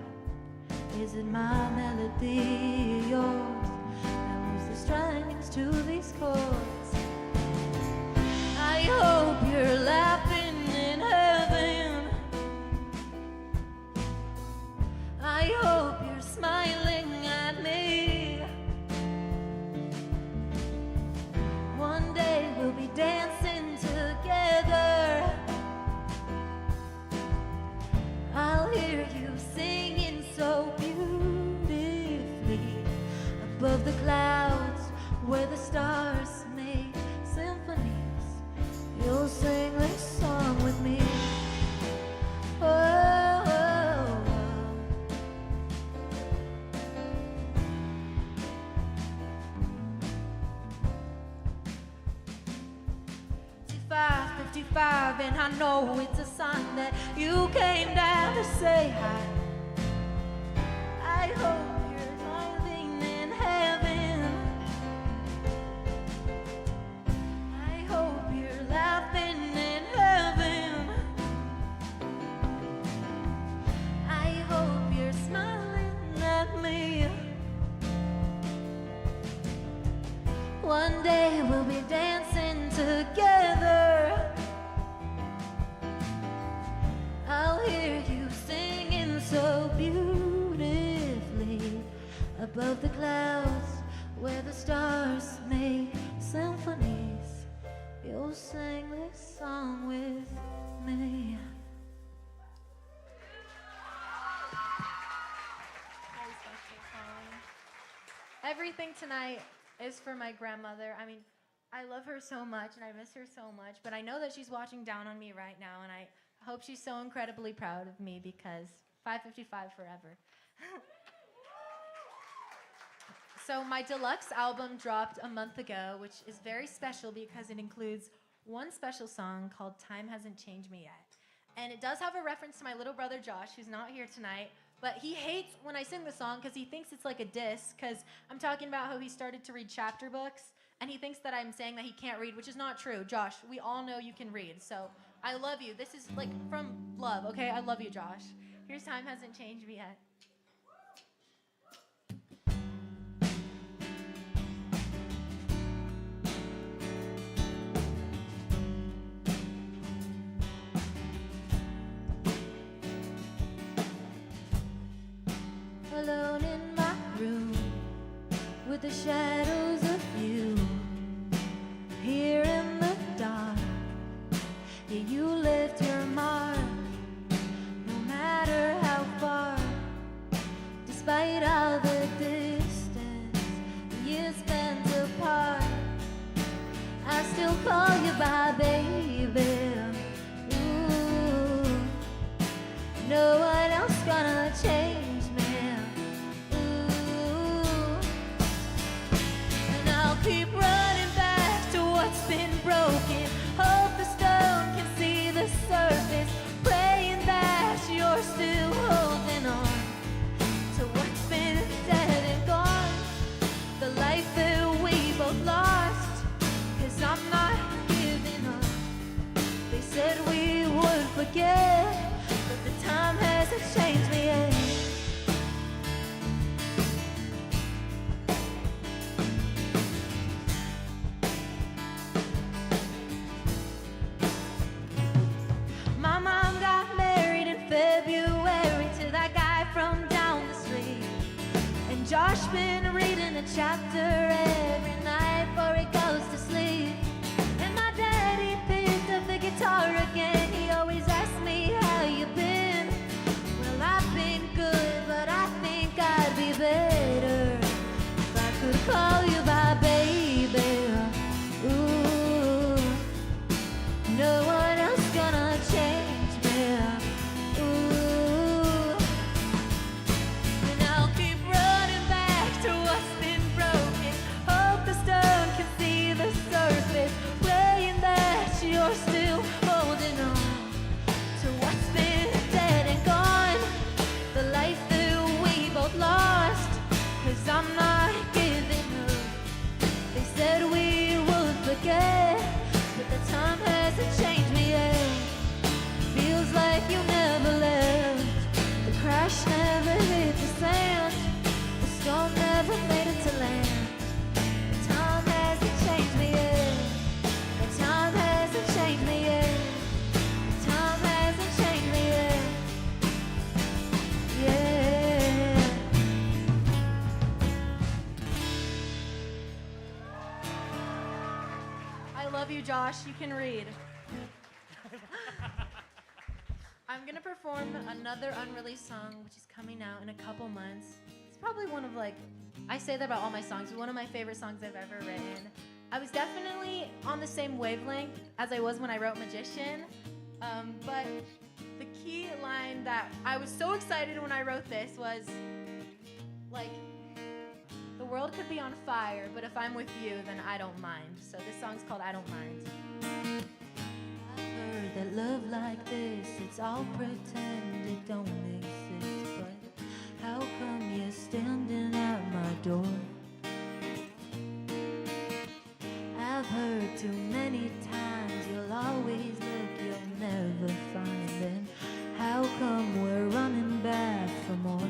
Is it my melody, yours, that moves the strings to these chords? I hope you're laughing in heaven. I hope you're smiling at me. One day we'll be dancing together. I'll hear you singing so beautifully above the clouds, where the stars make symphonies. You'll sing this song with me. Oh, oh, oh. 55, and I know it's a sign that you came down to say hi. I hope you're smiling in heaven. I hope you're laughing in heaven. I hope you're smiling at me. One day we'll be dancing together. I'll hear you singing so beautifully above the clouds, where the stars make symphonies. You'll sing this song with me. Everything tonight is for my grandmother. I mean, I love her so much and I miss her so much, but I know that she's watching down on me right now, and I hope she's so incredibly proud of me, because 555 forever. So my deluxe album dropped a month ago, which is very special because it includes one special song called Time Hasn't Changed Me Yet. And it does have a reference to my little brother Josh, who's not here tonight, but he hates when I sing the song because he thinks it's like a diss, because I'm talking about how he started to read chapter books, and he thinks that I'm saying that he can't read, which is not true. Josh, we all know you can read, so I love you. This is like from love, okay? I love you, Josh. Here's Time Hasn't Changed Me Yet. Alone in my room with the shadows of you, here in the dark. Yeah, you left your mark, no matter how far. Despite all the distance you spent apart, I still call you by baby. Ooh, no one else gonna change. Keep running back to what's been broken. Hope the stone can see the surface. Praying that you're still holding on to what's been dead and gone. The life that we both lost. 'Cause I'm not giving up. They said we would forget, but the time hasn't changed me yet. February to that guy from down the street, and Josh been reading a chapter every night before he goes to sleep. And my daddy picked up the guitar again. He always asks me how you been. Well, I've been good, but I think crash never hit the sand. The storm never made it to land. The time hasn't changed me yet. The time hasn't changed me yet. The time hasn't changed me yet. Yeah. I love you, Josh. You can read. I'm gonna perform another unreleased song, which is coming out in a couple months. It's probably one of I say that about all my songs, but one of my favorite songs I've ever written. I was definitely on the same wavelength as I was when I wrote Magician, but the key line that I was so excited when I wrote this was, the world could be on fire, but if I'm with you, then I don't mind. So this song's called I Don't Mind. Heard that love like this, it's all pretend, it don't exist. But how come you're standing at my door? I've heard too many times, you'll always look, you'll never find. Then how come we're running back for more?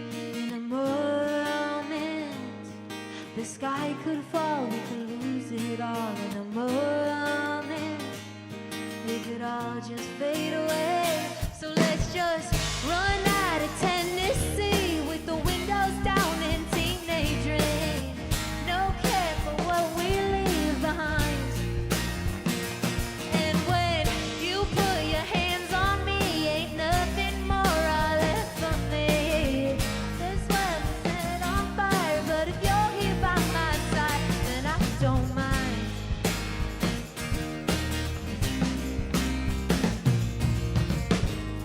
In a moment, the sky could fall, we could lose it all. In a moment, we could all just fade away. So let's just run out of Tennessee with the windows down and teenage rain. No care for what we leave behind. And when you put your hands on me, ain't nothing more I left for me. This world is set on fire, but if you're here by my side, then I don't mind.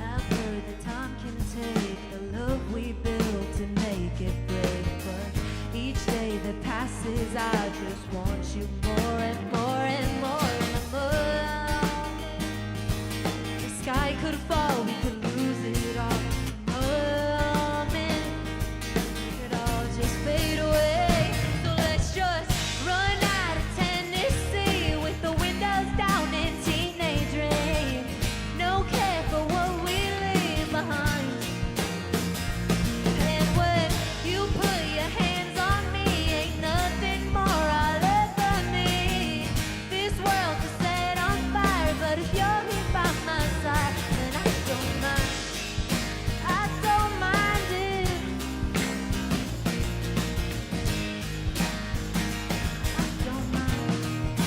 I've heard that time can take the love we built and make it break. But each day that passes, I just want you more and more and more. The sky could fall, we could lose it all. Moment, we could all just fade away. So let's just run out of Tennessee with the windows down and teenage rain. No care for what we leave behind. And when you put your hands on me, ain't nothing more I'll ever need. This world is set on fire, but if you're here by my side, then I don't mind. I don't mind it. I don't mind.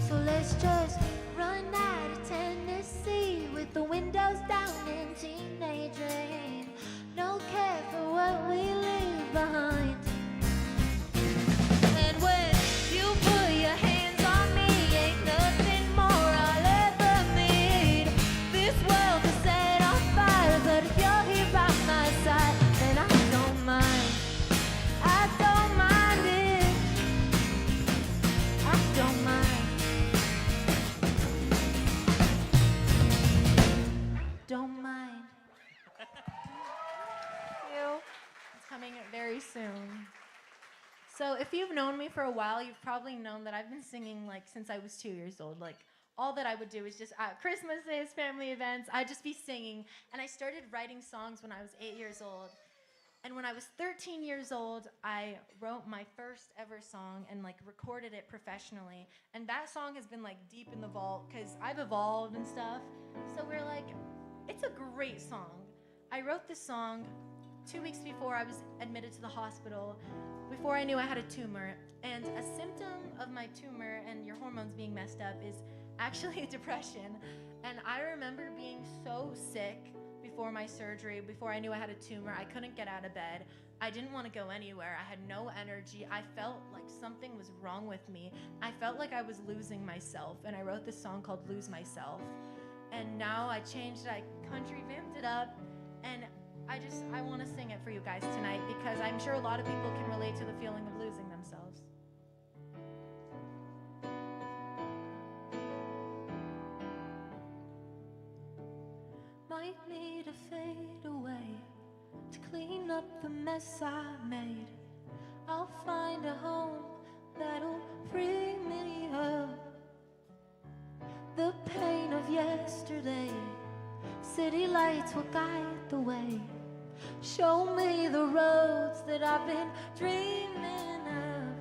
So let's just run out of Tennessee with the windows down and teenage rain. No care for what we leave behind. And when you put your hands on me, ain't nothing more I'll ever need. This world is set on fire, but if you're here by my side, then I don't mind. I don't mind it. I don't mind. Don't mind. It's coming very soon. So if you've known me for a while, you've probably known that I've been singing since I was 2 years old. All that I would do is just at Christmases, family events, I'd just be singing. And I started writing songs when I was 8 years old. And when I was 13 years old, I wrote my first ever song and recorded it professionally. And that song has been deep in the vault because I've evolved and stuff. So we're it's a great song. I wrote this song 2 weeks before I was admitted to the hospital, before I knew I had a tumor. And a symptom of my tumor and your hormones being messed up is actually depression. And I remember being so sick before my surgery, before I knew I had a tumor. I couldn't get out of bed. I didn't want to go anywhere. I had no energy. I felt like something was wrong with me. I felt like I was losing myself. And I wrote this song called Lose Myself. And now I changed it, I country vamped it up, and I want to sing it for you guys tonight because I'm sure a lot of people can relate to the feeling of losing themselves. Might need a fade away to clean up the mess I made. I'll find a home that'll free me up. The pain of yesterday City lights will guide the way. Show me the roads that I've been dreaming of.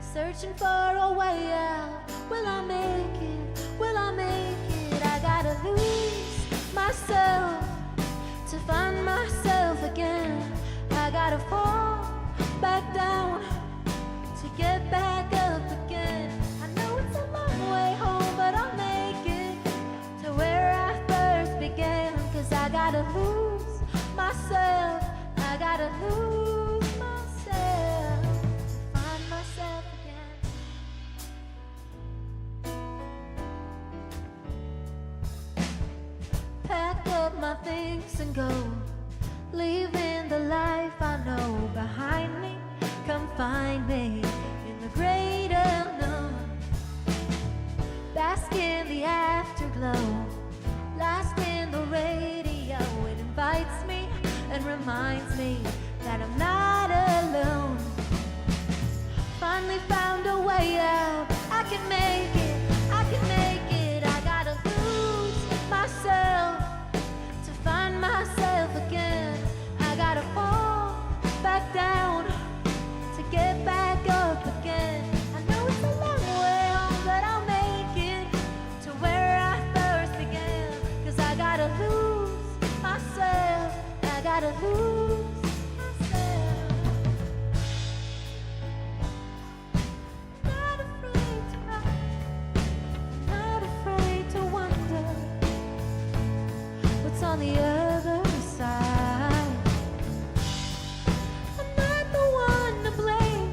Searching for a way out. Will I make it? Will I make it? I gotta lose myself to find myself again. I gotta fall back down to get back up again. I know it's a long way home, but I'll make it to where I first began. 'Cause I gotta lose myself. I gotta lose myself to find myself again. Pack up my things and go, leaving the life I know behind me. Come find me in the great unknown. Bask in the afterglow. Lost in the radio. It invites me and reminds me that I'm not alone. Finally found a way out. I can make it. I can make it. I gotta lose myself to find myself again. I gotta fall back down to get back up again. I know it's a long way home, but I'll make it to where I first began. 'Cause I gotta lose myself. I gotta lose myself. Not afraid to run, not afraid to wonder what's on the other side. I'm not the one to blame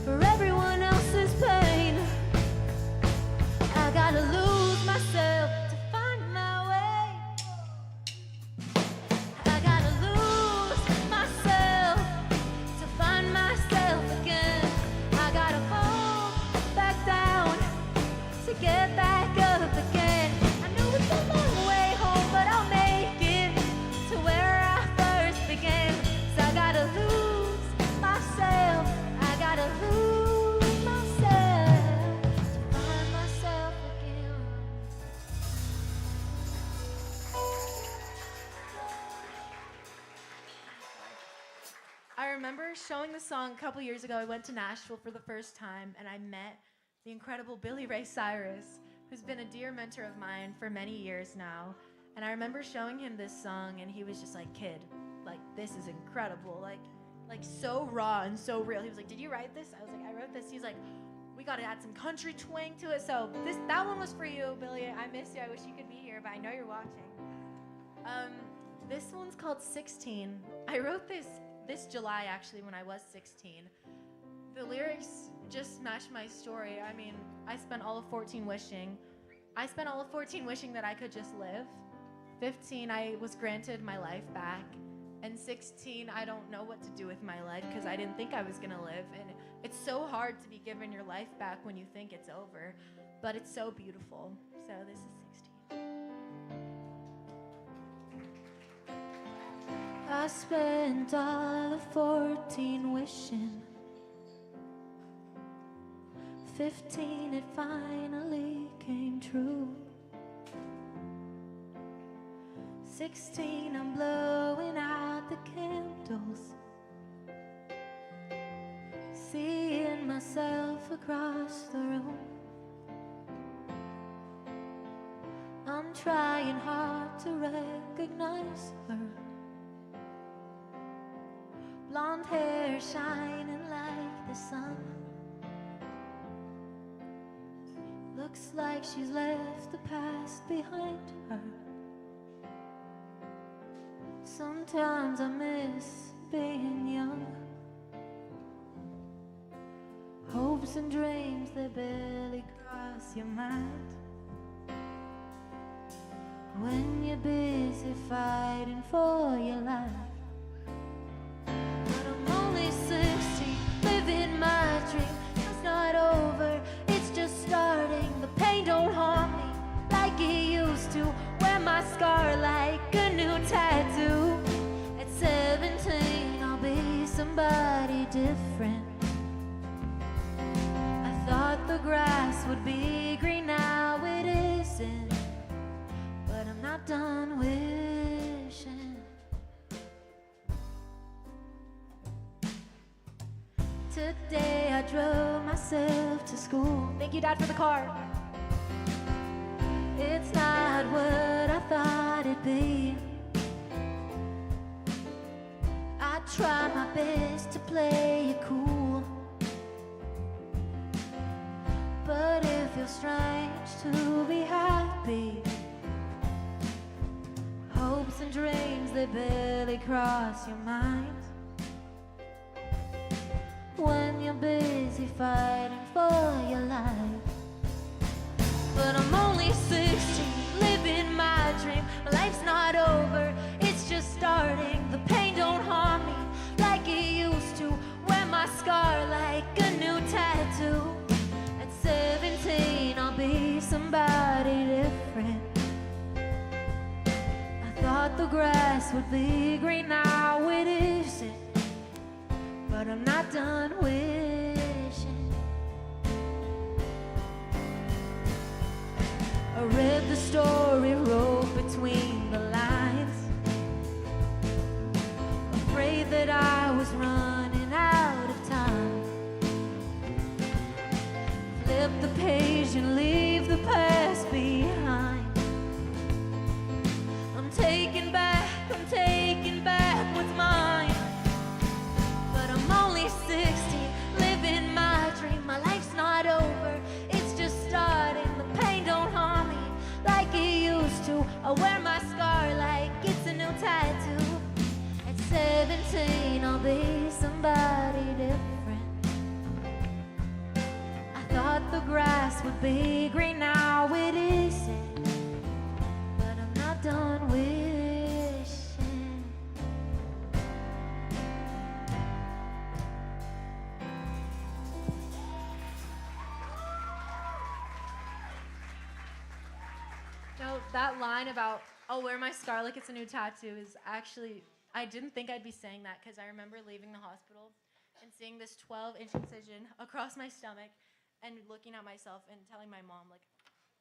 for everyone else's pain. I gotta lose myself to find my way. I gotta lose myself to find myself again. I gotta fall back down to get back up again. I know it's a long way home, but I'll make it to where I first began. So I gotta lose myself. I gotta lose myself to find myself again. I remember showing the song a couple years ago. I went to Nashville for the first time, and I met the incredible Billy Ray Cyrus, who's been a dear mentor of mine for many years now. And I remember showing him this song, and he was just like, "Kid, like, this is incredible. Like so raw and so real." He was like, "Did you write this?" I was like, "I wrote this." He's like, "We got to add some country twang to it." So that one was for you, Billy. I miss you. I wish you could be here, but I know you're watching. This one's called 16. I wrote this July, actually, when I was 16. The lyrics just match my story. I mean, I spent all of 14 wishing. That I could just live. 15, I was granted my life back. And 16, I don't know what to do with my life because I didn't think I was gonna live. And it's so hard to be given your life back when you think it's over. But it's so beautiful. So this is 16. I spent all of 14 wishing. 15, it finally came true. 16, I'm blowing out the candles, seeing myself across the room. I'm trying hard to recognize her. Blonde hair shining like the sun. Looks like she's left the past behind her. Sometimes I miss being young. Hopes and dreams, they barely cross your mind when you're busy fighting for your life. But I'm only 16, living my dream. It's not over, it's just starting. The pain don't haunt me like it used to. Wear my scar like a new tattoo. At 17, I'll be somebody different. I thought the grass would be green, now it isn't. But I'm not done wishing. Today I drove myself to school. Thank you, Dad, for the car. It's not what I thought it'd be. I try my best to play it cool, but it feels strange to be happy. Hopes and dreams, they barely cross your mind when you're busy fighting for your life. But I'm only 16, living my dream. My life's not over, it's just starting. The pain don't harm me like it used to. Wear my scar like a new tattoo. At 17, I'll be somebody different. I thought the grass would be green, now it isn't. But I'm not done wishing. I read the story, wrote between the lines, afraid that I was running out of time. Flip the page and leave the past behind. I'm taking back what's mine. But I'm only 16, living my dream. My life's not over, it's just starting. The pain don't harm me like it used to. I wear my scar like it's a new tattoo. At 17, I'll be somebody different. I thought the grass would be green, now it isn't. But I'm not done wishing. No, that line about, I'll wear my scar like it's a new tattoo is actually, I didn't think I'd be saying that because I remember leaving the hospital and seeing this 12-inch incision across my stomach and looking at myself and telling my mom, like,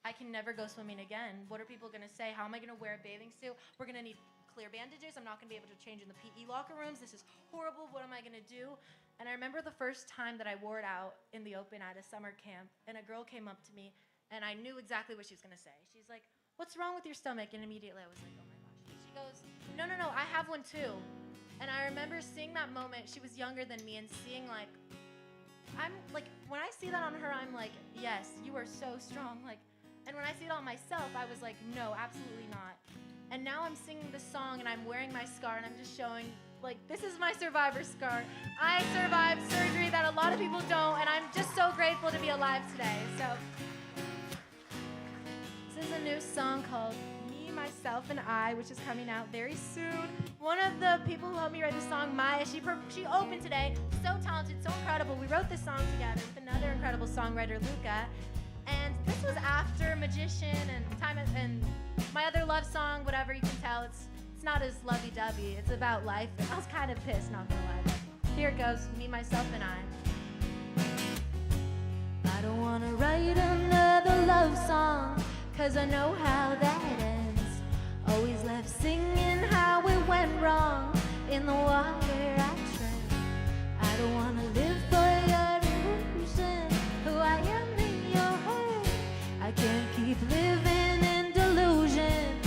I can never go swimming again. What are people gonna say? How am I gonna wear a bathing suit? We're gonna need clear bandages. I'm not gonna be able to change in the PE locker rooms. This is horrible. What am I gonna do? And I remember the first time that I wore it out in the open at a summer camp, and a girl came up to me, and I knew exactly what she was gonna say. She's like, what's wrong with your stomach? And immediately I was like, oh my gosh. She goes, no, I have one too. And I remember seeing that moment. She was younger than me, and seeing like, I'm like, when I see that on her, I'm like, yes, you are so strong. Like, and when I see it on myself, I was like, no, absolutely not. And now I'm singing this song and I'm wearing my scar and I'm just showing, like, this is my survivor scar. I survived surgery that a lot of people don't, and I'm just so grateful to be alive today. So this is a new song called Me, Myself, and I, which is coming out very soon. One of the people who helped me write the song, Maya, she opened today. So talented, so incredible. We wrote this song together with another incredible songwriter, Luca. And this was after Magician and my other love song, whatever you can tell. It's not as lovey-dovey. It's about life. And I was kind of pissed, not gonna lie. But here it goes, Me, Myself, and I. I don't wanna write another love song, 'cause I know how that ends. Always left singing how it went wrong in the water I tread. I don't wanna live for your illusion, who I am in your head. I can't keep living in delusion.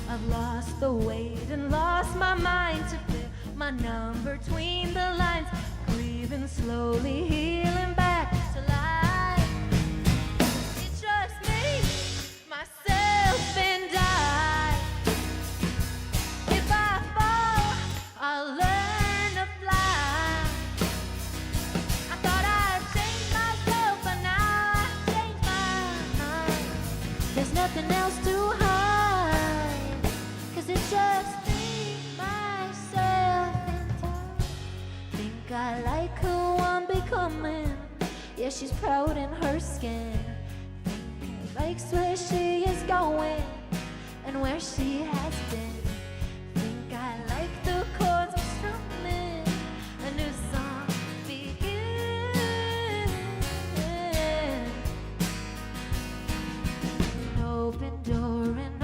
I've lost the weight and lost my mind to fit my number between the lines. Breathing slowly, healing back to life. It's just me, myself, and I. If I fall, I'll learn to fly. I thought I'd change myself, but now I've changed my mind. There's nothing else to hide, 'cause it's just me, myself, and I. Think I like who I'm becoming. Yeah, she's proud in her skin. Think I likes where she is going and where she has been. Think I like the chords I'm strumming. A new song begins. An open door and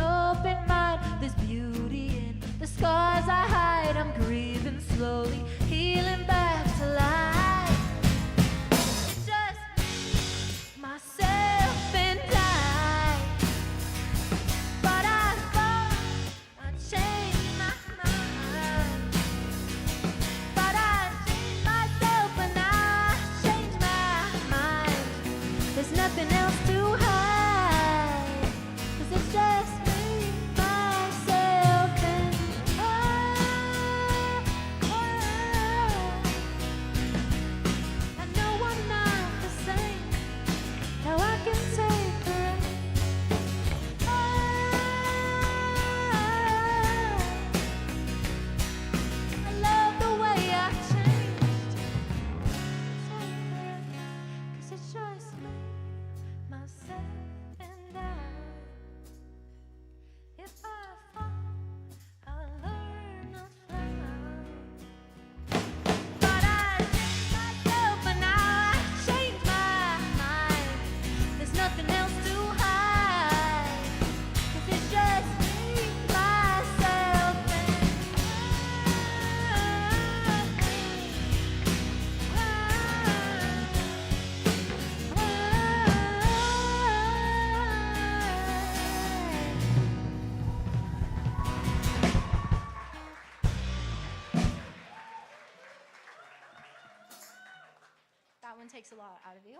one takes a lot out of you.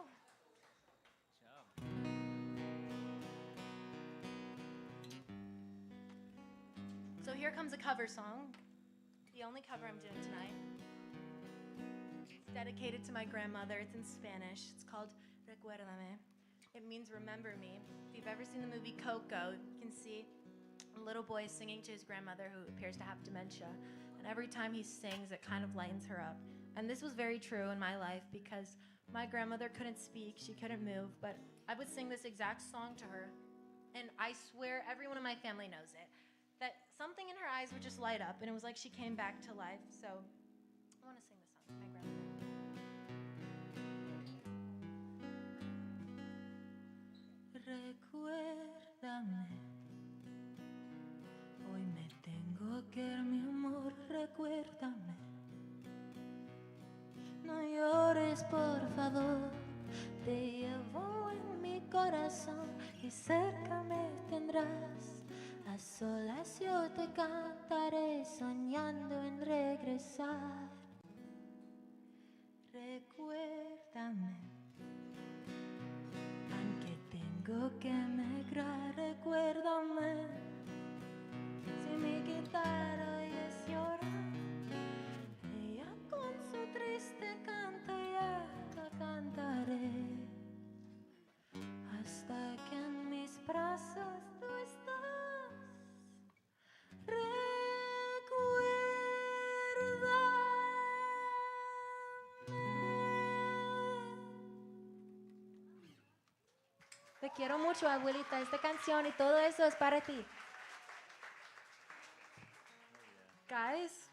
So here comes a cover song, the only cover I'm doing tonight. It's dedicated to my grandmother. It's in Spanish. It's called Recuérdame. It means remember me. If you've ever seen the movie Coco, you can see a little boy singing to his grandmother who appears to have dementia. And every time he sings, it kind of lightens her up. And this was very true in my life because my grandmother couldn't speak, she couldn't move, but I would sing this exact song to her. And I swear everyone in my family knows it. That something in her eyes would just light up, and it was like she came back to life. So I want to sing this song to my grandmother. Recuérdame, hoy me tengo que ir, mi amor, recuérdame. No llores, por favor, te llevo en mi corazón y cerca me tendrás. A solas yo te cantaré soñando en regresar. Recuérdame, aunque tengo que emigrar, recuérdame. Si mi guitarra hoy es llorar, ella con su triste canto ya la cantaré. Hasta que en mis brazos tú estás. Te quiero mucho, abuelita. Esta canción y todo eso es para ti. Guys,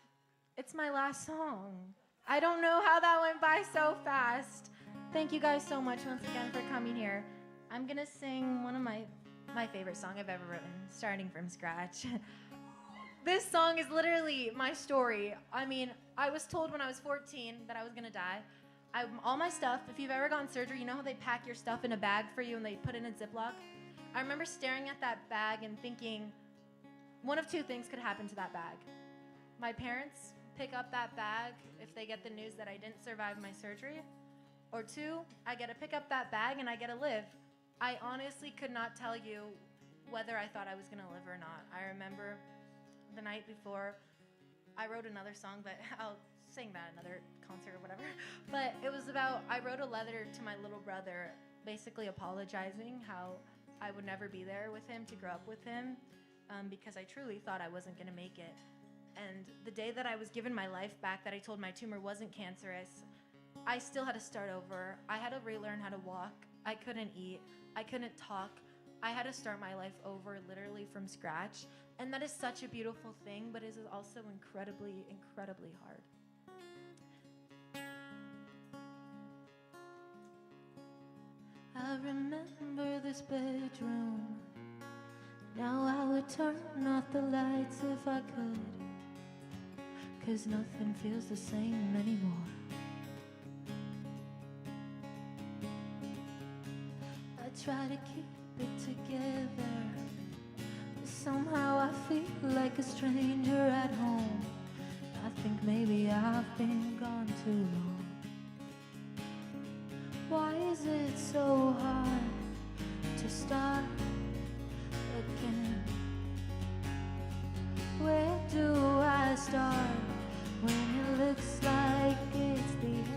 it's my last song. I don't know how that went by so fast. Thank you guys so much once again for coming here. I'm gonna sing one of my favorite songs I've ever written, starting from scratch. This song is literally my story. I mean, I was told when I was 14 that I was gonna die. All my stuff, if you've ever gotten surgery, you know how they pack your stuff in a bag for you and they put it in a Ziploc? I remember staring at that bag and thinking, one of two things could happen to that bag. My parents pick up that bag if they get the news that I didn't survive my surgery, or two, I get to pick up that bag and I get to live. I honestly could not tell you whether I thought I was gonna live or not. I remember the night before, I wrote another song, but I'll sing that another concert or whatever. But it was about, I wrote a letter to my little brother, basically apologizing how I would never be there with him to grow up with him, because I truly thought I wasn't gonna make it. And the day that I was given my life back, that I told my tumor wasn't cancerous, I still had to start over. I had to relearn how to walk. I couldn't eat. I couldn't talk. I had to start my life over literally from scratch. And that is such a beautiful thing, but it is also incredibly, incredibly hard. I remember this bedroom. Now I would turn off the lights if I could, 'cause nothing feels the same anymore. I try to keep it together, but somehow I feel like a stranger at home. I think maybe I've been gone too long. Why is it so hard to start again? Where do I start when it looks like it's the end?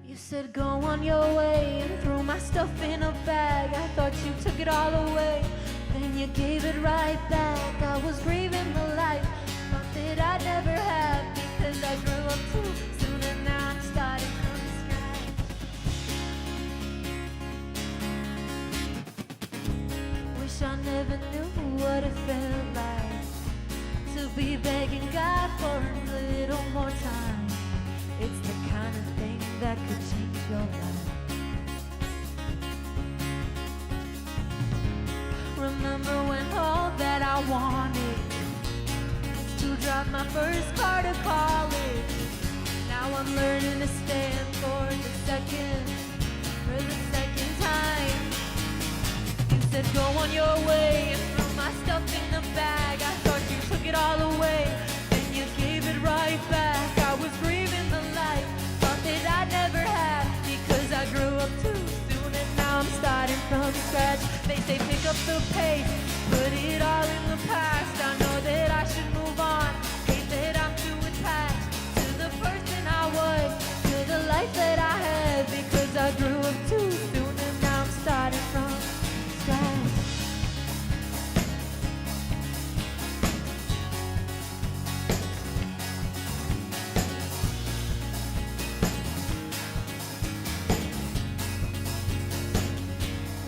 You said go on your way and throw my stuff in a bag. I thought you took it all away, then you gave it right back. I was grieving the life thought that I'd never have, because I grew up too soon and now I'm starting from scratch. Wish I never knew what it felt like to be begging God for a little more time. It's the kind of thing that could change your life. Remember when all that I wanted to drive my first car to college. Now I'm learning to stand for the second time. You said go on your way and throw my stuff in the bag. I thought you took it all away, then you gave it right back. I was grieving the life face, put it all in the past. I know that I should move on, hate that I'm too attached to the person I was, to the life that I had, because I grew up too soon and now I'm starting from scratch.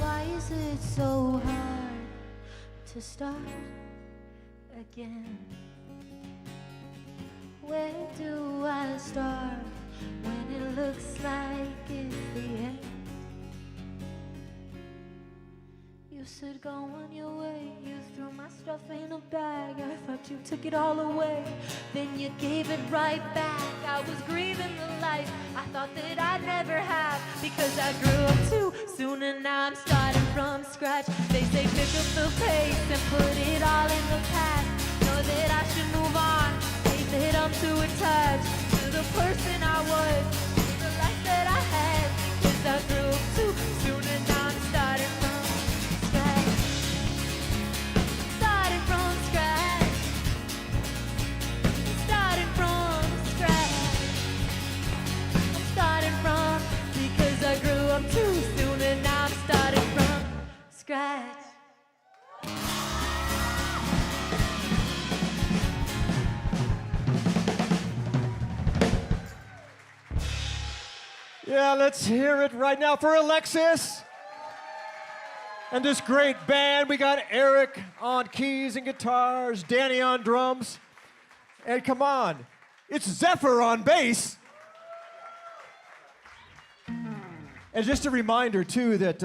Why is it so hard to start again? Where do I start when it looks like it's the end? You said go on your way, you threw my stuff in a bag. I thought you took it all away, then you gave it right back. I was grieving the life I thought that I'd never have, because I grew up too soon and now I'm starting from scratch. They say pick up the pace and put it all in the past. Know that I should move on, hate that I'm too attached to the person I was, to the life that I had, because I grew up too soon and now I'm starting from scratch. Starting from scratch. Starting from scratch. I'm starting from, because I grew up too soon and now I'm starting from scratch. Yeah, let's hear it right now for Alexis. And this great band. We got Eric on keys and guitars, Danny on drums. And come on, it's Zephyr on bass. And just a reminder, too, that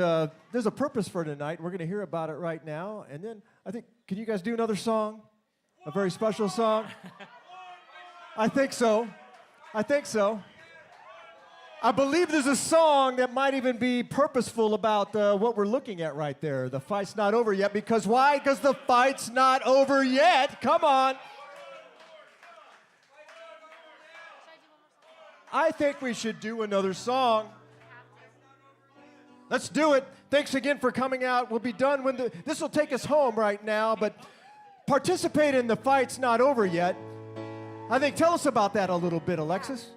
there's a purpose for tonight. We're going to hear about it right now. And then I think, can you guys do another song? A very special song? I think so. I think so. I believe there's a song that might even be purposeful about what we're looking at right there. The fight's not over yet. Because why? Because the fight's not over yet. Come on. I think we should do another song. Let's do it. Thanks again for coming out. We'll be done when this will take us home right now, but participate in the fight's not over yet. I think, tell us about that a little bit, Alexis.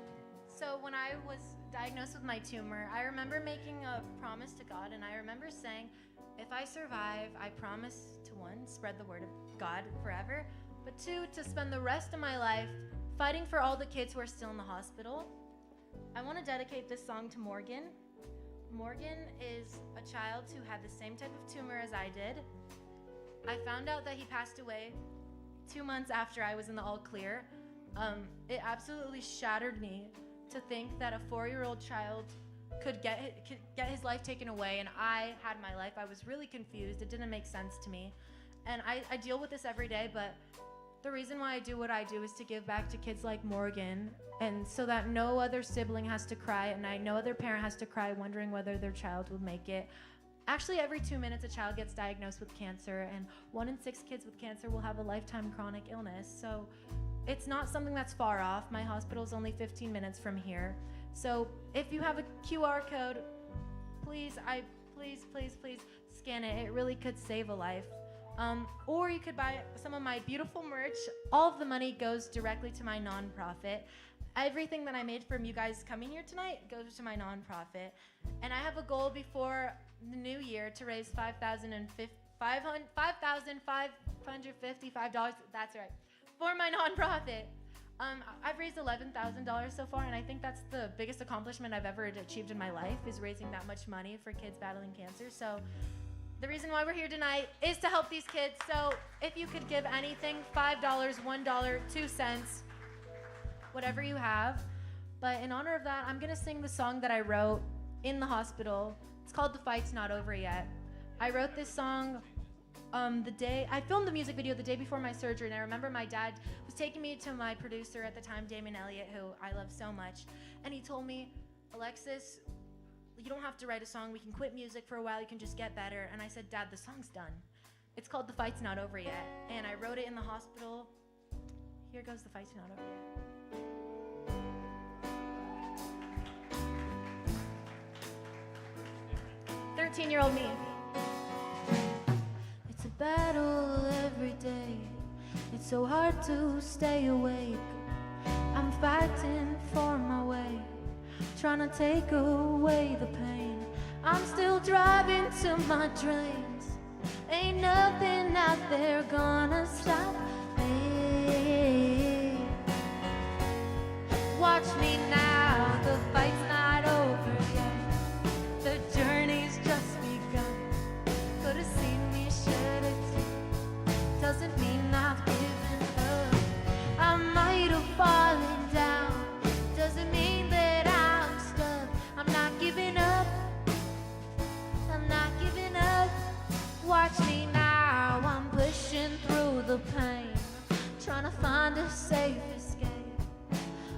So when I was diagnosed with my tumor, I remember making a promise to God, and I remember saying, if I survive, I promise to, one, spread the word of God forever, but two, to spend the rest of my life fighting for all the kids who are still in the hospital. I want to dedicate this song to Morgan. Morgan is a child who had the same type of tumor as I did. I found out that he passed away 2 months after I was in the all clear. It absolutely shattered me to think that a 4-year-old child could get his life taken away, and I had my life. I was really confused. It didn't make sense to me. And I deal with this every day, but the reason why I do what I do is to give back to kids like Morgan, and so that no other sibling has to cry, and no other parent has to cry wondering whether their child will make it. Actually, every 2 minutes a child gets diagnosed with cancer, and 1 in 6 kids with cancer will have a lifetime chronic illness. So it's not something that's far off. My hospital is only 15 minutes from here. So if you have a QR code, please scan it. It really could save a life. Or you could buy some of my beautiful merch. All of the money goes directly to my nonprofit. Everything that I made from you guys coming here tonight goes to my nonprofit. And I have a goal before the new year to raise $5,555. That's right, for my nonprofit. I've raised $11,000 so far, and I think that's the biggest accomplishment I've ever achieved in my life, is raising that much money for kids battling cancer. So the reason why we're here tonight is to help these kids. So if you could give anything, $5, $1, 2 cents, whatever you have. But in honor of that, I'm gonna sing the song that I wrote in the hospital. It's called The Fight's Not Over Yet. I wrote this song I filmed the music video the day before my surgery, and I remember my dad was taking me to my producer at the time, Damon Elliott, who I love so much, and he told me, Alexis, you don't have to write a song, we can quit music for a while, you can just get better. And I said, Dad, the song's done. It's called The Fight's Not Over Yet, and I wrote it in the hospital. Here goes The Fight's Not Over Yet. 13-year-old me. It's battle every day. It's so hard to stay awake. I'm fighting for my way, trying to take away the pain. I'm still driving to my dreams. Ain't nothing out there gonna stop me. Watch me now, the fight's not over yet. The journey's just begun. Could've seen me shed a tear. Doesn't mean I've given up. I might have fallen down. Doesn't mean that I'm stuck. I'm not giving up. I'm not giving up. Watch me now, I'm pushing through the pain, trying to find a safe escape.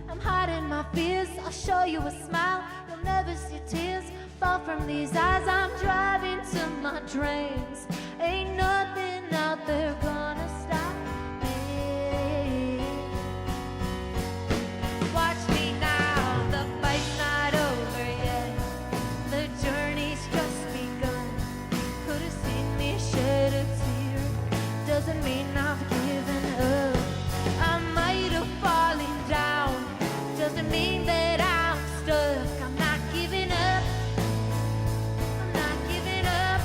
I'm hiding my fears, I'll show you a smile. You'll never see tears fall from these eyes. I'm driving to my dreams. Ain't nothing out there gonna stop me. Watch me now, the fight's not over yet. The journey's just begun. Could've seen me shed a tear. Doesn't mean I've given up. I might have fallen down. Doesn't mean that I'm stuck. I'm not giving up. I'm not giving up.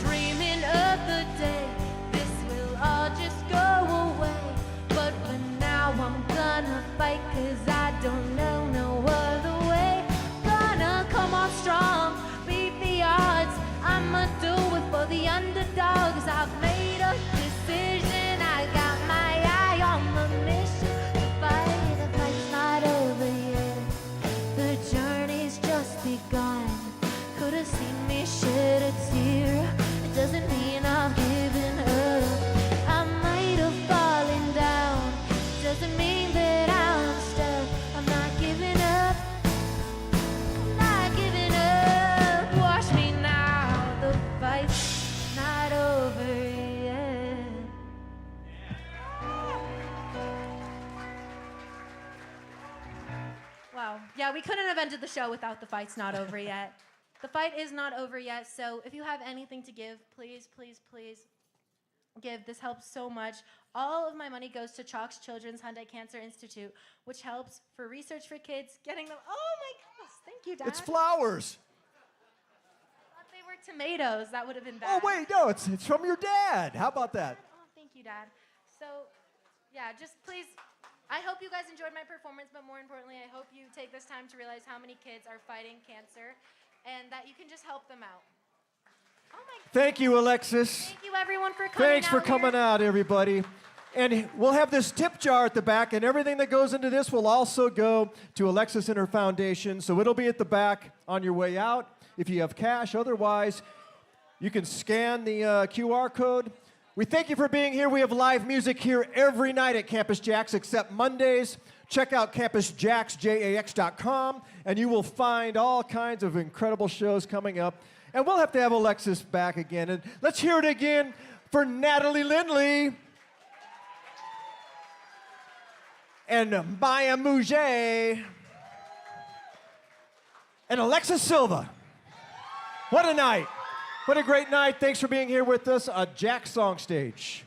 Dreaming of the day this will all just go away. But for now I'm gonna fight, 'cause I don't know no other way. Gonna come on strong, beat the odds. I'ma do it for the underdogs. I've made a decision. I got my eye on the mission. The fight's not over yet. The journey's just begun. Could've seen me shed a tear. It doesn't mean I've given up. I might have fallen down. Doesn't mean that I'm stuck. I'm not giving up. I'm not giving up. Watch me now. The fight's not over yet. Wow. Yeah, we couldn't have ended the show without the fight's not over yet. The fight is not over yet, so if you have anything to give, please, please, please give. This helps so much. All of my money goes to Chalk's Children's Hyundai Cancer Institute, which helps for research for kids, getting them. Oh my goodness, thank you, Dad. It's flowers. I thought they were tomatoes. That would have been bad. Oh, wait, no, it's from your dad. How about that? Oh, thank you, Dad. So, yeah, just please, I hope you guys enjoyed my performance, but more importantly, I hope you take this time to realize how many kids are fighting cancer and that you can just help them out. Oh my God. Thank you, Alexis. Thank you, everyone, for coming Thanks for coming out, everybody. And we'll have this tip jar at the back, and everything that goes into this will also go to Alexis and her foundation. So it'll be at the back on your way out if you have cash. Otherwise, you can scan the QR code. We thank you for being here. We have live music here every night at Campus JAX except Mondays. Check out campusjax.com, and you will find all kinds of incredible shows coming up. And we'll have to have Alexis back again. And let's hear it again for Natalie Lindley and Maya Mouget and Alexis Silva. What a night. What a great night. Thanks for being here with us on JAX SongStage.